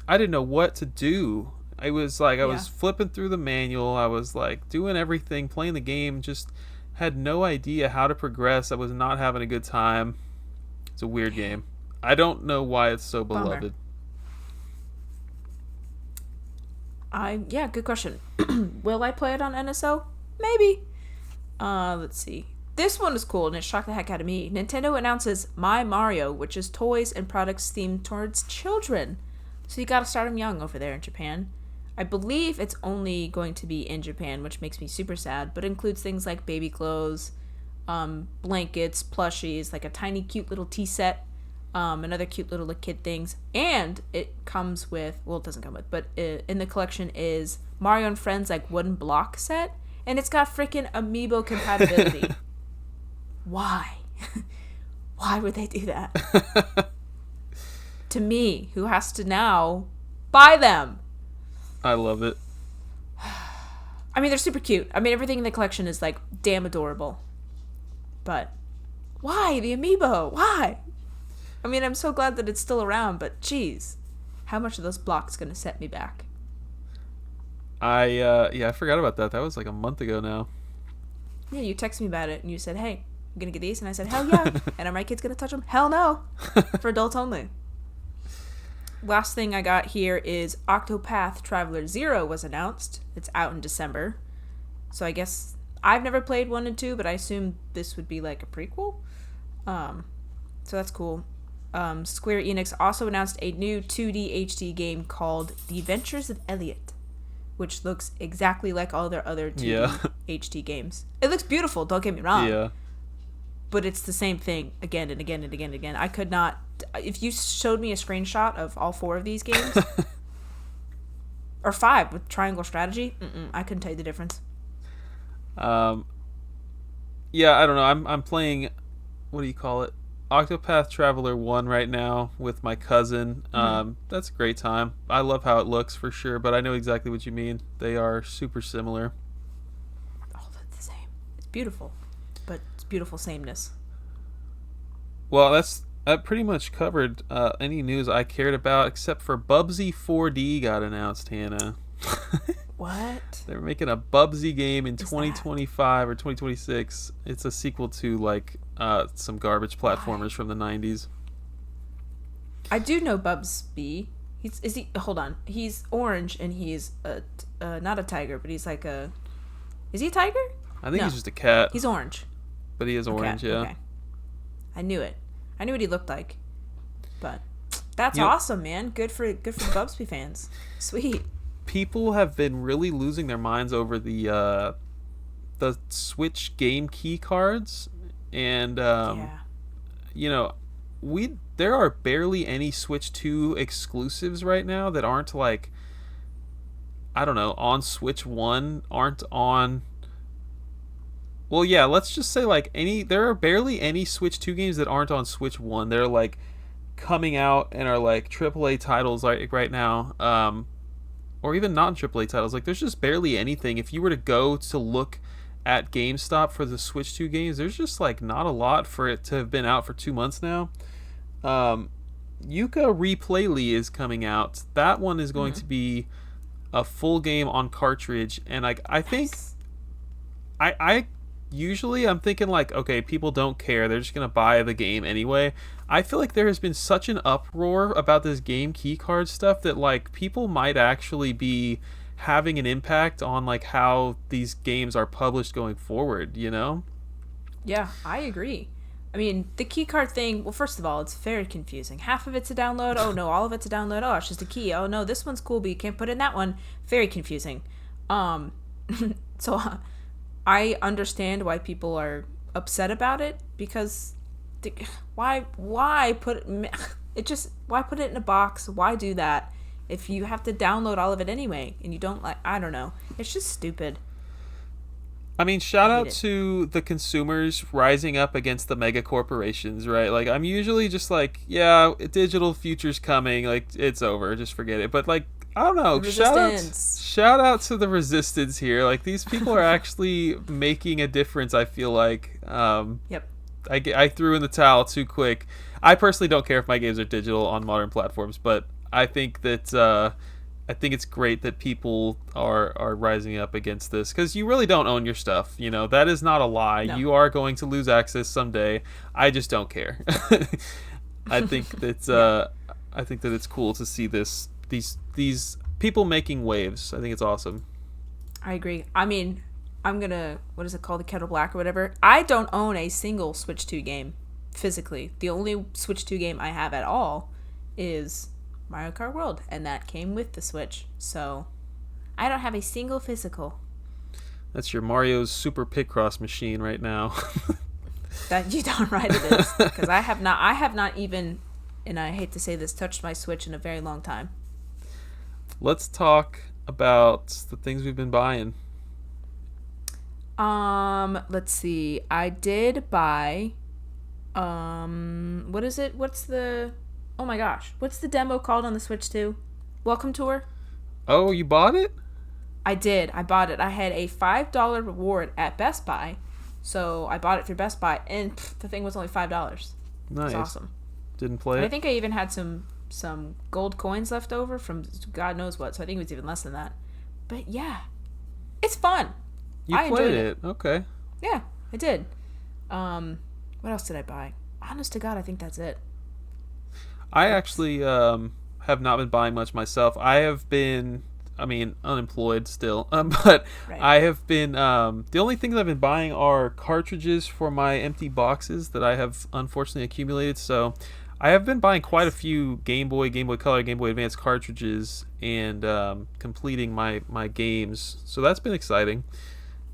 I didn't know what to do. I was like, I was flipping through the manual. I was like doing everything, playing the game. Just had no idea how to progress. I was not having a good time. It's a weird game. I don't know why it's so beloved. Yeah, good question. Will I play it on NSO? Maybe. Let's see. This one is cool, and it shocked the heck out of me. Nintendo announces My Mario, which is toys and products themed towards children. So you gotta start them young over there in Japan. I believe it's only going to be in Japan, which makes me super sad, but includes things like baby clothes, blankets, plushies, like a tiny cute little tea set, and other cute little kid things. And it comes with, well, it doesn't come with, but in the collection is Mario and Friends like wooden block set, and it's got freaking amiibo compatibility. Why? Why would they do that? To me, who has to now buy them. I love it. I mean, they're super cute. I mean, everything in the collection is like damn adorable. But why the amiibo? Why? I mean, I'm so glad that it's still around, but geez, how much are those blocks going to set me back? I forgot about that. That was like a month ago now. Yeah, you texted me about it, and you said, hey, I'm gonna get these, and I said, hell yeah. And are my kids gonna touch them? Hell no. For adults only. Last thing I got here is Octopath Traveler 0 was announced. It's out in December. So I guess I've never played 1 and 2, but I assume this would be like a prequel. So that's cool. Square Enix also announced a new 2D HD game called The Adventures of Elliot, which looks exactly like all their other 2D HD games. It looks beautiful, don't get me wrong. Yeah. But it's the same thing again and again and again and again. I could not... If you showed me a screenshot of all 4 of these games, or 5 with triangle strategy, I couldn't tell you the difference. Yeah, I don't know. I'm playing, what do you call it? Octopath Traveler 1 right now with my cousin. That's a great time. I love how it looks for sure, but I know exactly what you mean. They are super similar. Oh, that's the same. It's beautiful, but it's beautiful sameness. Well, that pretty much covered any news I cared about, except for Bubsy 4D got announced, Hannah. What? They're making a Bubsy game in 2025 or 2026. It's a sequel to like some garbage platformers from the 90s. I do know Bubsy. Hold on. He's orange and he's not a tiger, but he's like a... Is he a tiger? I think he's just a cat. He's orange. But he is orange, yeah. Okay. I knew it. I knew what he looked like. But that's awesome, man. Good for the Bubsy fans. Sweet. People have been really losing their minds over the Switch game key cards, and you know, there are barely any Switch 2 exclusives right now that aren't like, I don't know, on Switch 1, aren't on... Well, yeah, let's just say like there are barely any Switch 2 games that aren't on Switch 1. They're like coming out and are like AAA titles like right now. Or even non-AAA titles. Like, there's just barely anything. If you were to go to look at GameStop for the Switch 2 games, there's just, like, not a lot for it to have been out for 2 months now. Yuka Replayly is coming out. That one is going to be a full game on cartridge. And, like, I think... I usually, I'm thinking, like, okay, people don't care. They're just going to buy the game anyway. I feel like there has been such an uproar about this game keycard stuff that, like, people might actually be having an impact on, like, how these games are published going forward, you know? Yeah, I agree. I mean, the keycard thing, well, first of all, it's very confusing. Half of it's a download. Oh, no, all of it's a download. Oh, it's just a key. Oh, no, this one's cool, but you can't put it in that one. Very confusing. So I understand why people are upset about it, because why put it in a box? Why do that if you have to download all of it anyway and you don't like? I don't know. It's just stupid. I mean, shout out to the consumers rising up against the mega corporations, right? Like, I'm usually just like, yeah, digital future's coming, like, it's over, just forget it. But, like, I don't know, shout out to the resistance here. Like, these people are actually making a difference, I feel like. Yep. I threw in the towel too quick. I personally don't care if my games are digital on modern platforms, but I think that I think it's great that people are rising up against this, because you really don't own your stuff. You know, that is not a lie. No. You are going to lose access someday. I just don't care. I think that I think that it's cool to see these people making waves. I think it's awesome. I agree. I mean, I'm gonna, what is it called, the Kettle Black or whatever. I don't own a single Switch 2 game physically. The only Switch 2 game I have at all is Mario Kart World, and that came with the Switch. So I don't have a single physical. That's your Mario's Super Picross machine right now. That you darn right it is, because I have not even, and I hate to say this, touched my Switch in a very long time. Let's talk about the things we've been buying. Let's see. I did buy, what is it? Oh my gosh. What's the demo called on the Switch 2? Welcome Tour? Oh, you bought it? I did. I bought it. I had a $5 reward at Best Buy. So I bought it through Best Buy, and the thing was only $5. Nice. It's awesome. Didn't play it? I think I even had some gold coins left over from God knows what, so I think it was even less than that. But yeah, it's fun. I played it. Okay. Yeah, I did. What else did I buy? Honest to God, I think that's it. I actually have not been buying much myself. I have been, I mean, unemployed still, but Right. I have been. The only things I've been buying are cartridges for my empty boxes that I have unfortunately accumulated. So I have been buying quite a Nice. few Game Boy, Game Boy Color, Game Boy Advance cartridges and completing my games. So that's been exciting.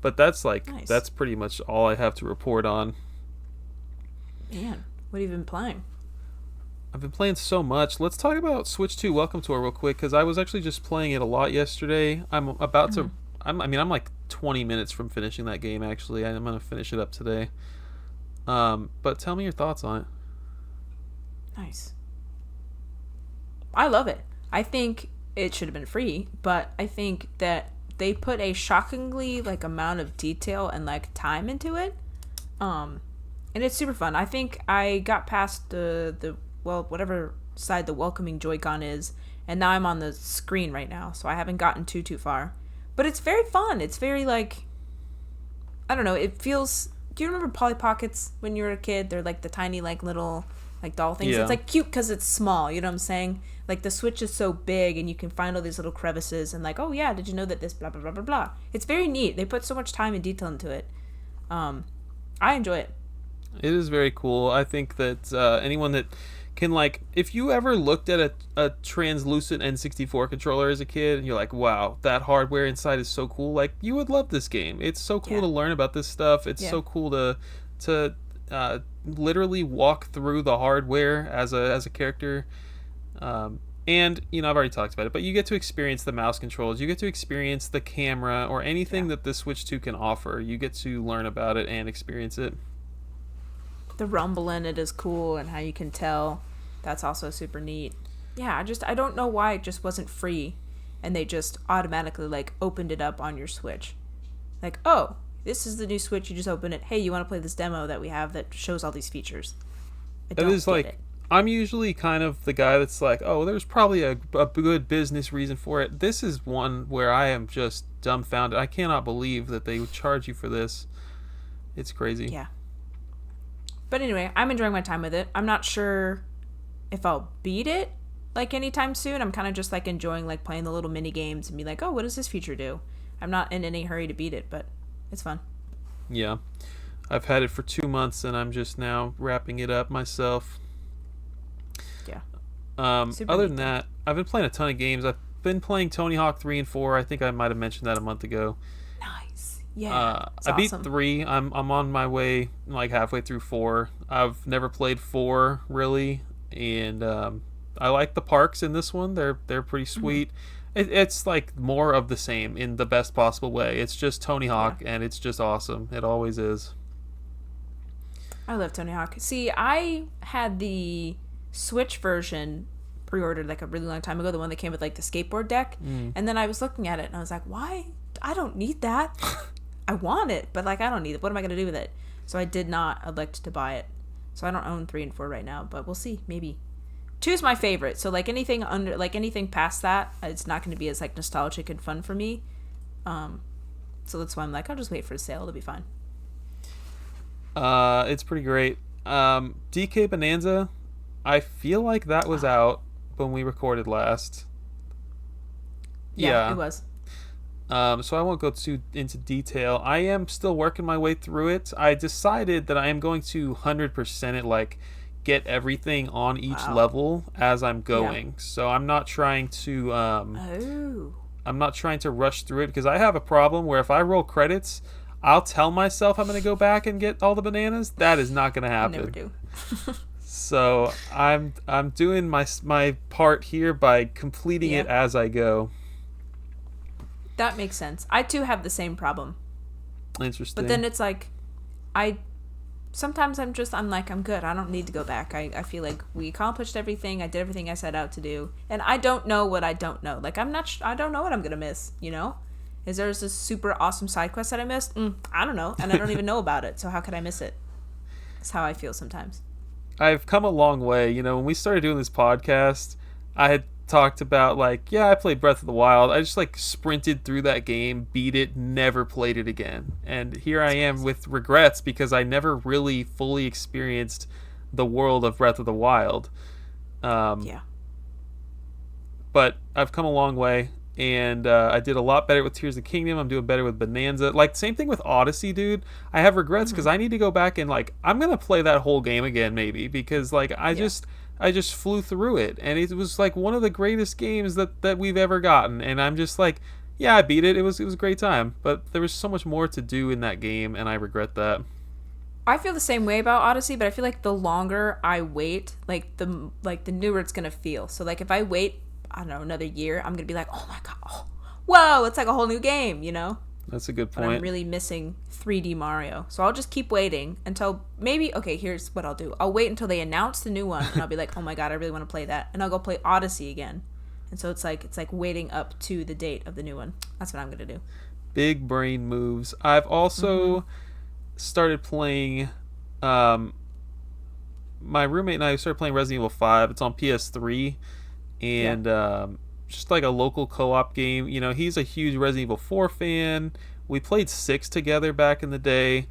But Nice. that's pretty much all I have to report on. Man, what have you been playing? I've been playing so much. Let's talk about Switch 2 Welcome Tour real quick because I was actually just playing it a lot yesterday. I'm about Mm-hmm. to. I'm like 20 minutes from finishing that game. Actually, I'm gonna finish it up today. But tell me your thoughts on it. Nice. I love it. I think it should have been free, but I think that they put a shockingly like amount of detail and like time into it. Um and it's super fun. I think I got past the well, whatever side the welcoming Joy-Con is, and now I'm on the screen right now, so I haven't gotten too far. But it's very fun. It's very like I don't know, it feels do you remember Polly Pockets when you were a kid? They're like the tiny like little like doll things. It's Yeah, like cute because it's small, you know what I'm saying? Like the Switch is so big and you can find all these little crevices and like, oh yeah, did you know that this blah blah blah blah blah. It's very neat. They put so much time and detail into it. Um I enjoy it. it is very cool. I think that anyone that can like, if you ever looked at a translucent N64 controller as a kid and you're like, wow, that hardware inside is so cool. Like you would love this game. It's so cool Yeah. to learn about this stuff. It's Yeah. so cool to literally walk through the hardware as a character. And I've already talked about it, but you get to experience the mouse controls. You get to experience the camera or anything Yeah. that the Switch 2 can offer. You get to learn about it and experience it. The rumble in it is cool and how you can tell. That's also super neat. Yeah, I don't know why it just wasn't free and they just automatically like opened it up on your Switch. Like, oh, this is the new Switch, you just open it. Hey, you want to play this demo that we have that shows all these features? I It don't is get like it. I'm usually kind of the guy that's like, oh, there's probably a good business reason for it. This is one where I am just dumbfounded. I cannot believe that they would charge you for this. It's crazy. Yeah. But anyway, I'm enjoying my time with it. I'm not sure if I'll beat it like anytime soon. I'm kind of just like enjoying like playing the little mini games and be like, oh, what does this feature do? I'm not in any hurry to beat it, but it's fun. Yeah. I've had it for 2 months and I'm just now wrapping it up myself. Yeah. Super Other neat than though. that, I've been playing a ton of games. I've been playing Tony Hawk 3 and 4. I think I might have mentioned that a month ago. Nice. Yeah. It's I beat awesome. 3. I'm on my way, like halfway through 4. I've never played 4 really, and I like the parks in this one. They're pretty Hmm. sweet. It's like more of the same in the best possible way. It's just Tony Yeah. Hawk, and it's just awesome. It always is. I love Tony Hawk. See, I had the Switch version pre-ordered like a really long time ago, the one that came with like the skateboard deck, Mm. and then I was looking at it and I was like, why? I don't need that. I want it, but like I don't need it. What am I gonna do with it? So I did not elect to buy it. So I don't own 3 and 4 right now, but we'll see. Maybe 2's my favorite. So like anything past that, it's not going to be as like nostalgic and fun for me. Um, so that's why I'm like, I'll just wait for a sale. It'll be fine. It's pretty great. DK Bonanza, I feel like that was Ah, out when we recorded last. yeah, it Yeah. was. So I won't go too into detail. I am still working my way through it. I decided that I am going to 100% it, like get everything on each Wow. level as I'm Yeah. going. So Oh. I'm not trying to rush through it because I have a problem where if I roll credits, I'll tell myself I'm going to go back and get all the bananas. That is not going to I never happen. do. So I'm doing my part here by completing Yeah. it as I go. That makes sense. I too have the same problem. But then Interesting. it's like I sometimes I'm like I'm good. I don't need to go back. I feel like we accomplished everything. I did everything I set out to do. And I don't know what I don't know. Like I don't know what I'm going to miss, you know? Is there this super awesome side quest that I missed? I don't know, and I don't even know about it. So how could I miss it? That's how I feel sometimes. I've come a long way. When we started doing this podcast, I had talked about, like, yeah, I played Breath of the Wild. I just like sprinted through that game, beat it, never played it again. And here I am with regrets because I never really fully experienced the world of Breath of the Wild. Yeah. But I've come a long way, and I did a lot better with Tears of the Kingdom. I'm doing better with Bonanza. Like, same thing with Odyssey, dude. I have regrets because I need to go back and, like, I'm gonna play that whole game again, maybe, because like I just flew through it, and it was like one of the greatest games that we've ever gotten. And I'm just like, yeah, I beat it. It was a great time, but there was so much more to do in that game, and I regret that. I feel the same way about Odyssey, but I feel like the longer I wait, the newer it's gonna feel. So like if I wait, I don't know, another year, I'm gonna be like, oh my god, oh, whoa, it's like a whole new game, you know? That's a good But I'm point. really missing 3D Mario. So I'll just keep waiting until maybe, okay, here's what I'll do. I'll wait until they announce the new one, and I'll be like, oh my god, I really want to play that. And I'll go play Odyssey again. And so it's like waiting up to the date of the new one. That's what I'm gonna do. Big brain moves. I've also started playing. My roommate and I started playing Resident Evil 5. It's on PS3, and just like a local co-op game. You know, he's a huge Resident Evil 4 fan. We played 6 together back in the day,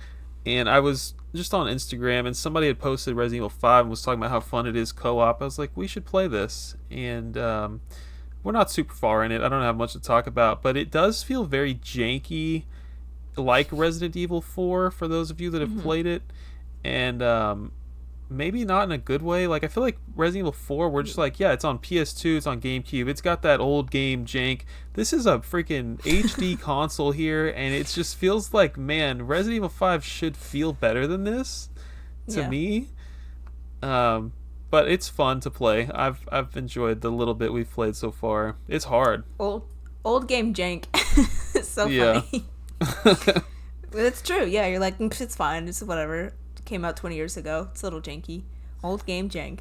and I was just on Instagram, and somebody had posted Resident Evil 5 and was talking about how fun it is co-op. I was like, we should play this, and we're not super far in it. I don't have much to talk about, but it does feel very janky, like Resident Evil 4, for those of you that have played it, and maybe not in a good way. Like, I feel like Resident Evil 4, we're just like, yeah, it's on PS2, it's on GameCube, it's got that old game jank. This is a freaking HD console here, and it just feels like, man, Resident Evil 5 should feel better than this to me. But it's fun to play. I've enjoyed the little bit we've played so far. It's hard. Old game jank. It's so funny. But it's true. Yeah, you're like, it's fine. It's whatever. It came out 20 years ago. It's a little janky. Old game jank.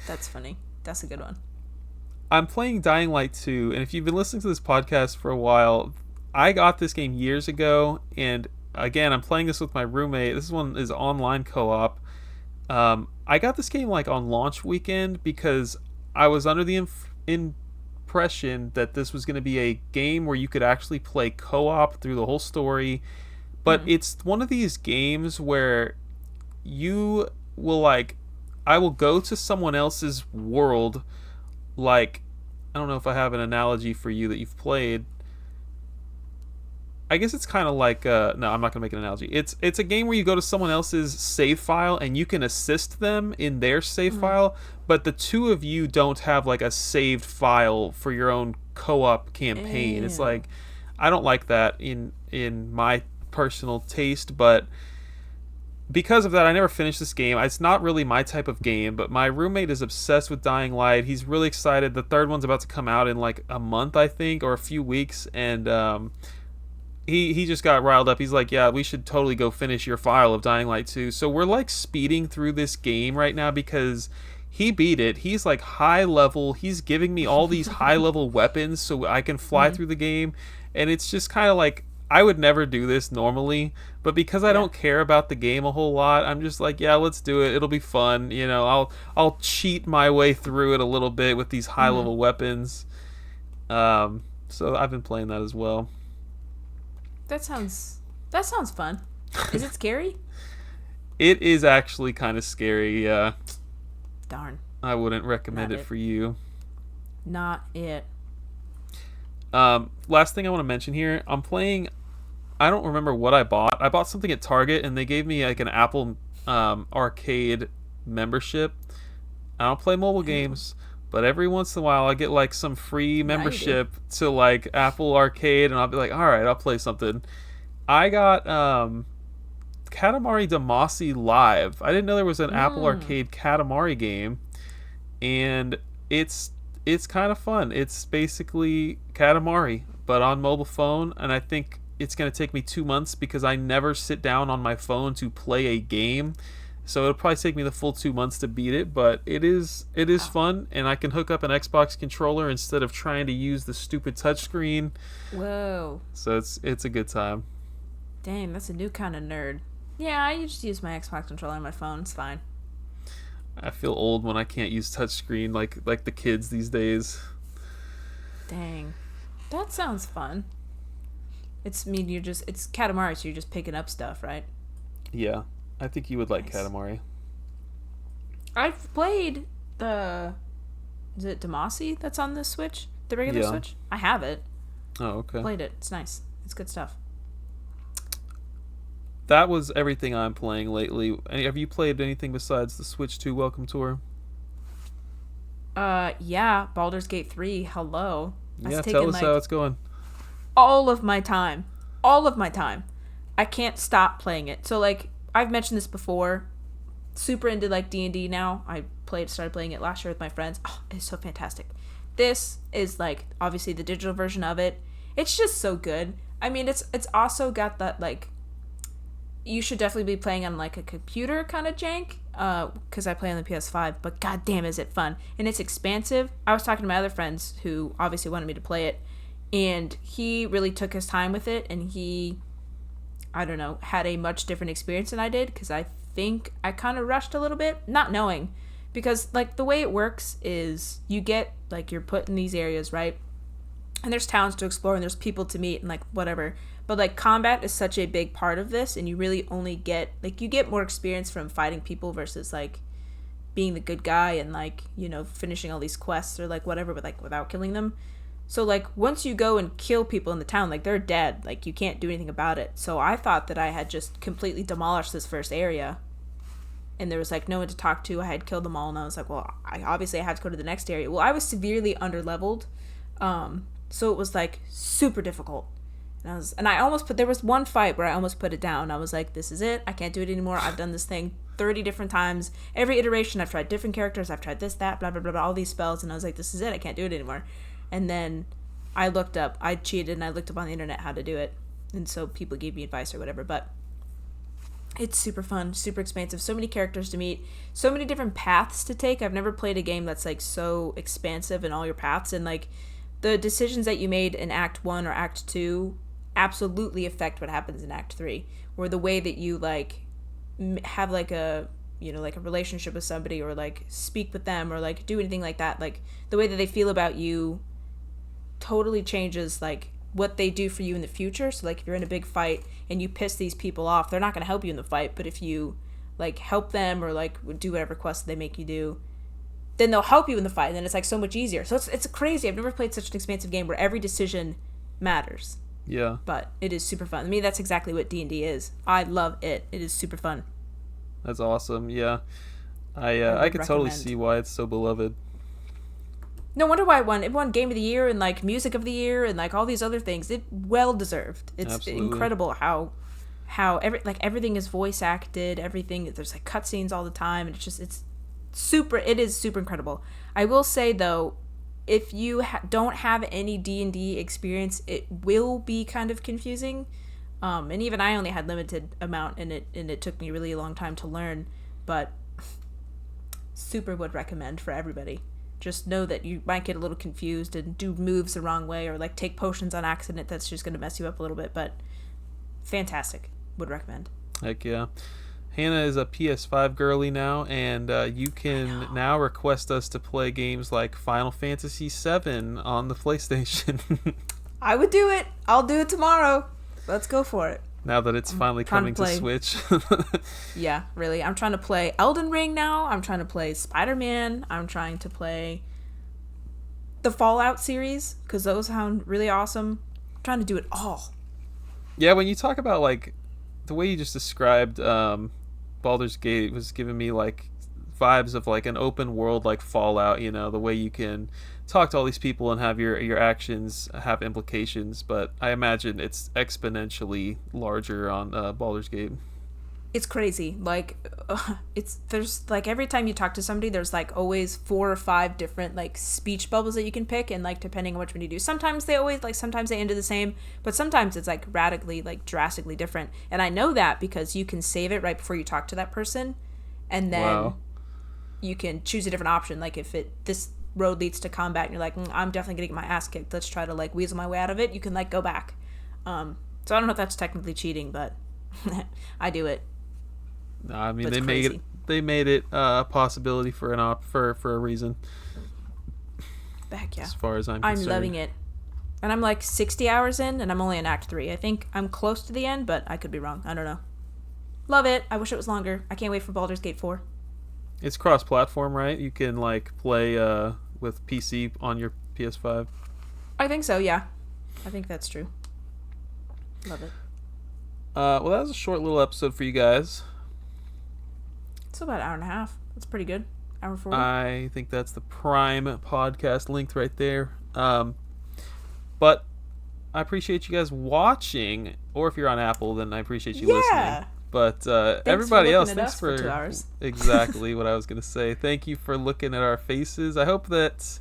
That's funny. That's a good one. I'm playing Dying Light 2, and if you've been listening to this podcast for a while, I got this game years ago, and again, I'm playing this with my roommate. This one is online co-op. I got this game like on launch weekend because I was under the impression that this was going to be a game where you could actually play co-op through the whole story, but it's one of these games where you will, like, I will go to someone else's world. Like, I don't know if I have an analogy for you that you've played. I guess it's kind of like no, I'm not gonna make an analogy. It's a game where you go to someone else's save file and you can assist them in their save file, but the two of you don't have like a saved file for your own co-op campaign. It's like, I don't like that in my personal taste, but because of that, I never finished this game. It's not really my type of game, but my roommate is obsessed with Dying Light. He's really excited. The third one's about to come out in like a month, I think, or a few weeks, and he just got riled up. He's like, yeah, we should totally go finish your file of Dying Light 2. So we're like speeding through this game right now because he beat it. He's like high level. He's giving me all these high level weapons so I can fly through the game. And it's just kind of like, I would never do this normally, but because I don't care about the game a whole lot, I'm just like, yeah, let's do it. It'll be fun. You know, I'll cheat my way through it a little bit with these high level weapons. So I've been playing that as well. That sounds fun. Is it scary? It is actually kind of scary, yeah. Darn. I wouldn't recommend it for you. Not it. Last thing I want to mention here, I'm playing, I don't remember what I bought. I bought something at Target, and they gave me like an Apple Arcade membership. I don't play mobile games, but every once in a while I get like some free membership to like Apple Arcade, and I'll be like, all right, I'll play something. I got Katamari Damacy Live. I didn't know there was an Apple Arcade Katamari game, and it's kind of fun. It's basically Katamari, but on mobile phone, and I think it's going to take me 2 months because I never sit down on my phone to play a game. So it'll probably take me the full 2 months to beat it, but it is fun, and I can hook up an Xbox controller instead of trying to use the stupid touchscreen. Whoa. So it's a good time. Dang, that's a new kind of nerd. Yeah, I just use my Xbox controller on my phone. It's fine. I feel old when I can't use touchscreen like the kids these days. Dang. That sounds fun. It's Katamari, so you're just picking up stuff, right? Yeah, I think you would like Nice. Katamari. I've played is it Damacy that's on the Switch? The regular Yeah. Switch? I have it. Oh, okay. Played it. It's nice. It's good stuff. That was everything I'm playing lately. Have you played anything besides the Switch 2 Welcome Tour? Yeah, Baldur's Gate 3. Hello. Yeah, That's tell taken us how it's going. all of my time. All of my time. I can't stop playing it. So like I've mentioned this before. Super into like D&D now. Started playing it last year with my friends. Oh, it's so fantastic. This is like obviously the digital version of it. It's just so good. I mean, it's also got that like you should definitely be playing on like a computer kind of jank because I play on the PS5, but goddamn is it fun. And it's expansive. I was talking to my other friends who obviously wanted me to play it, and he really took his time with it, and he, I don't know, had a much different experience than I did because I think I kind of rushed a little bit, not knowing. Because like the way it works is you get like you're put in these areas, right? And there's towns to explore and there's people to meet and like whatever. But like combat is such a big part of this, and you really only get like you get more experience from fighting people versus like being the good guy and like, you know, finishing all these quests or like whatever, but like without killing them. So like once you go and kill people in the town, like they're dead. Like you can't do anything about it. So I thought that I had just completely demolished this first area and there was like no one to talk to. I had killed them all, and I was like, well, I have to go to the next area. Well, I was severely underleveled, so it was like super difficult. And I almost there was one fight where I almost put it down. I was like, this is it. I can't do it anymore. I've done this thing 30 different times. Every iteration, I've tried different characters. I've tried this, that, blah, blah, blah, blah, all these spells, and I was like, this is it. I can't do it anymore. And then I cheated, and I looked up on the internet how to do it, and so people gave me advice or whatever. But it's super fun, super expansive, so many characters to meet, so many different paths to take. I've never played a game that's like so expansive in all your paths, and like the decisions that you made in Act 1 or Act 2 absolutely affect what happens in Act 3, or the way that you like have like a, you know, like a relationship with somebody, or like speak with them, or like do anything like that, like the way that they feel about you totally changes like what they do for you in the future. So like if you're in a big fight and you piss these people off, they're not going to help you in the fight, but if you like help them or like do whatever quest they make you do, then they'll help you in the fight, and then it's like so much easier. So it's crazy. I've never played such an expansive game where every decision matters. Yeah. But it is super fun. I mean, that's exactly what D&D is. I love it. It is super fun. That's awesome. Yeah. I could totally see why it's so beloved. No wonder why it won Game of the Year and like Music of the Year and like all these other things. It well deserved. It's Absolutely. incredible how everything is voice acted. Everything, there's like cutscenes all the time, and it is super incredible. I will say though, if you don't have any D&D experience, it will be kind of confusing. And even I only had limited amount in it, and it took me really a long time to learn. But super would recommend for everybody. Just know that you might get a little confused and do moves the wrong way, or like take potions on accident. That's just going to mess you up a little bit, but fantastic. Would recommend. Heck yeah. Hannah is a PS5 girly now, and you can now request us to play games like Final Fantasy VII on the PlayStation. I would do it. I'll do it tomorrow. Let's go for it. Now that it's finally coming to Switch. Yeah, really. I'm trying to play Elden Ring now. I'm trying to play Spider-Man. I'm trying to play the Fallout series, because those sound really awesome. I'm trying to do it all. Yeah, when you talk about like the way you just described Baldur's Gate was giving me like vibes of like an open world like Fallout, you know, the way you can talk to all these people and have your actions have implications, but I imagine it's exponentially larger on Baldur's Gate. It's crazy. Like there's like every time you talk to somebody, there's like always 4 or 5 different like speech bubbles that you can pick, and like depending on which one you do, sometimes they end the same, but sometimes it's like radically like drastically different. And I know that because you can save it right before you talk to that person, and then you can choose a different option. Like if this road leads to combat and you're like, I'm definitely gonna get my ass kicked, let's try to like weasel my way out of it, you can like go back. So I don't know if that's technically cheating, but I do it. I mean, but they made it a possibility for for a reason. Heck yeah. As far as I'm concerned. I'm loving it. And I'm like 60 hours in, and I'm only in Act 3. I think I'm close to the end, but I could be wrong. I don't know. Love it. I wish it was longer. I can't wait for Baldur's Gate 4. It's cross-platform, right? You can like play with PC on your PS5. I think so, yeah. I think that's true. Love it. Well, that was a short little episode for you guys. It's about an hour and a half. That's pretty good. Hour 40. I think that's the prime podcast linked right there. But I appreciate you guys watching, or if you're on Apple, then I appreciate you listening. But everybody else, thanks for 2 hours. Exactly what I was going to say. Thank you for looking at our faces. I hope that,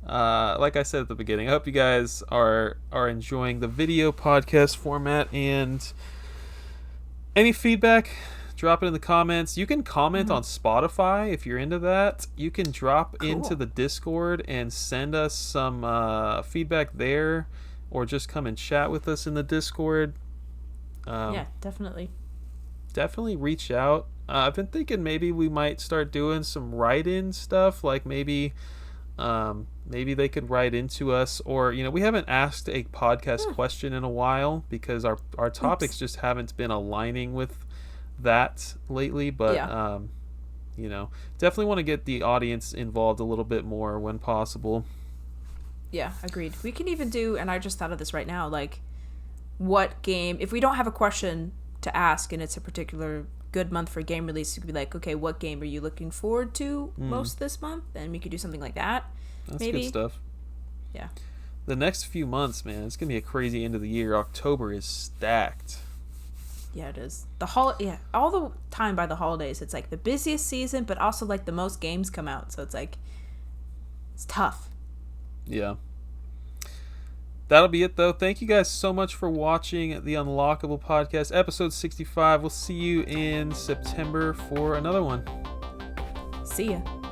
like I said at the beginning, I hope you guys are enjoying the video podcast format. And any feedback, drop it in the comments. You can comment on Spotify if you're into that. You can drop into the Discord and send us some feedback there, or just come and chat with us in the Discord. Yeah, definitely. Definitely reach out. I've been thinking maybe we might start doing some write-in stuff, like maybe they could write into us, or we haven't asked a podcast question in a while because our topics just haven't been aligning with that lately, but definitely want to get the audience involved a little bit more when possible. Yeah, agreed. We can even do, and I just thought of this right now, like what game, if we don't have a question to ask and it's a particular good month for game release, you could be like, okay, what game are you looking forward to most this month? And we could do something like that. That's maybe. Good stuff. Yeah. The next few months, man, it's gonna be a crazy end of the year. October is stacked. Yeah, it is. All the time by the holidays, it's like the busiest season, but also like the most games come out. So it's like, it's tough. Yeah. That'll be it, though. Thank you guys so much for watching the Unlockable podcast, episode 65. We'll see you in September for another one. See ya.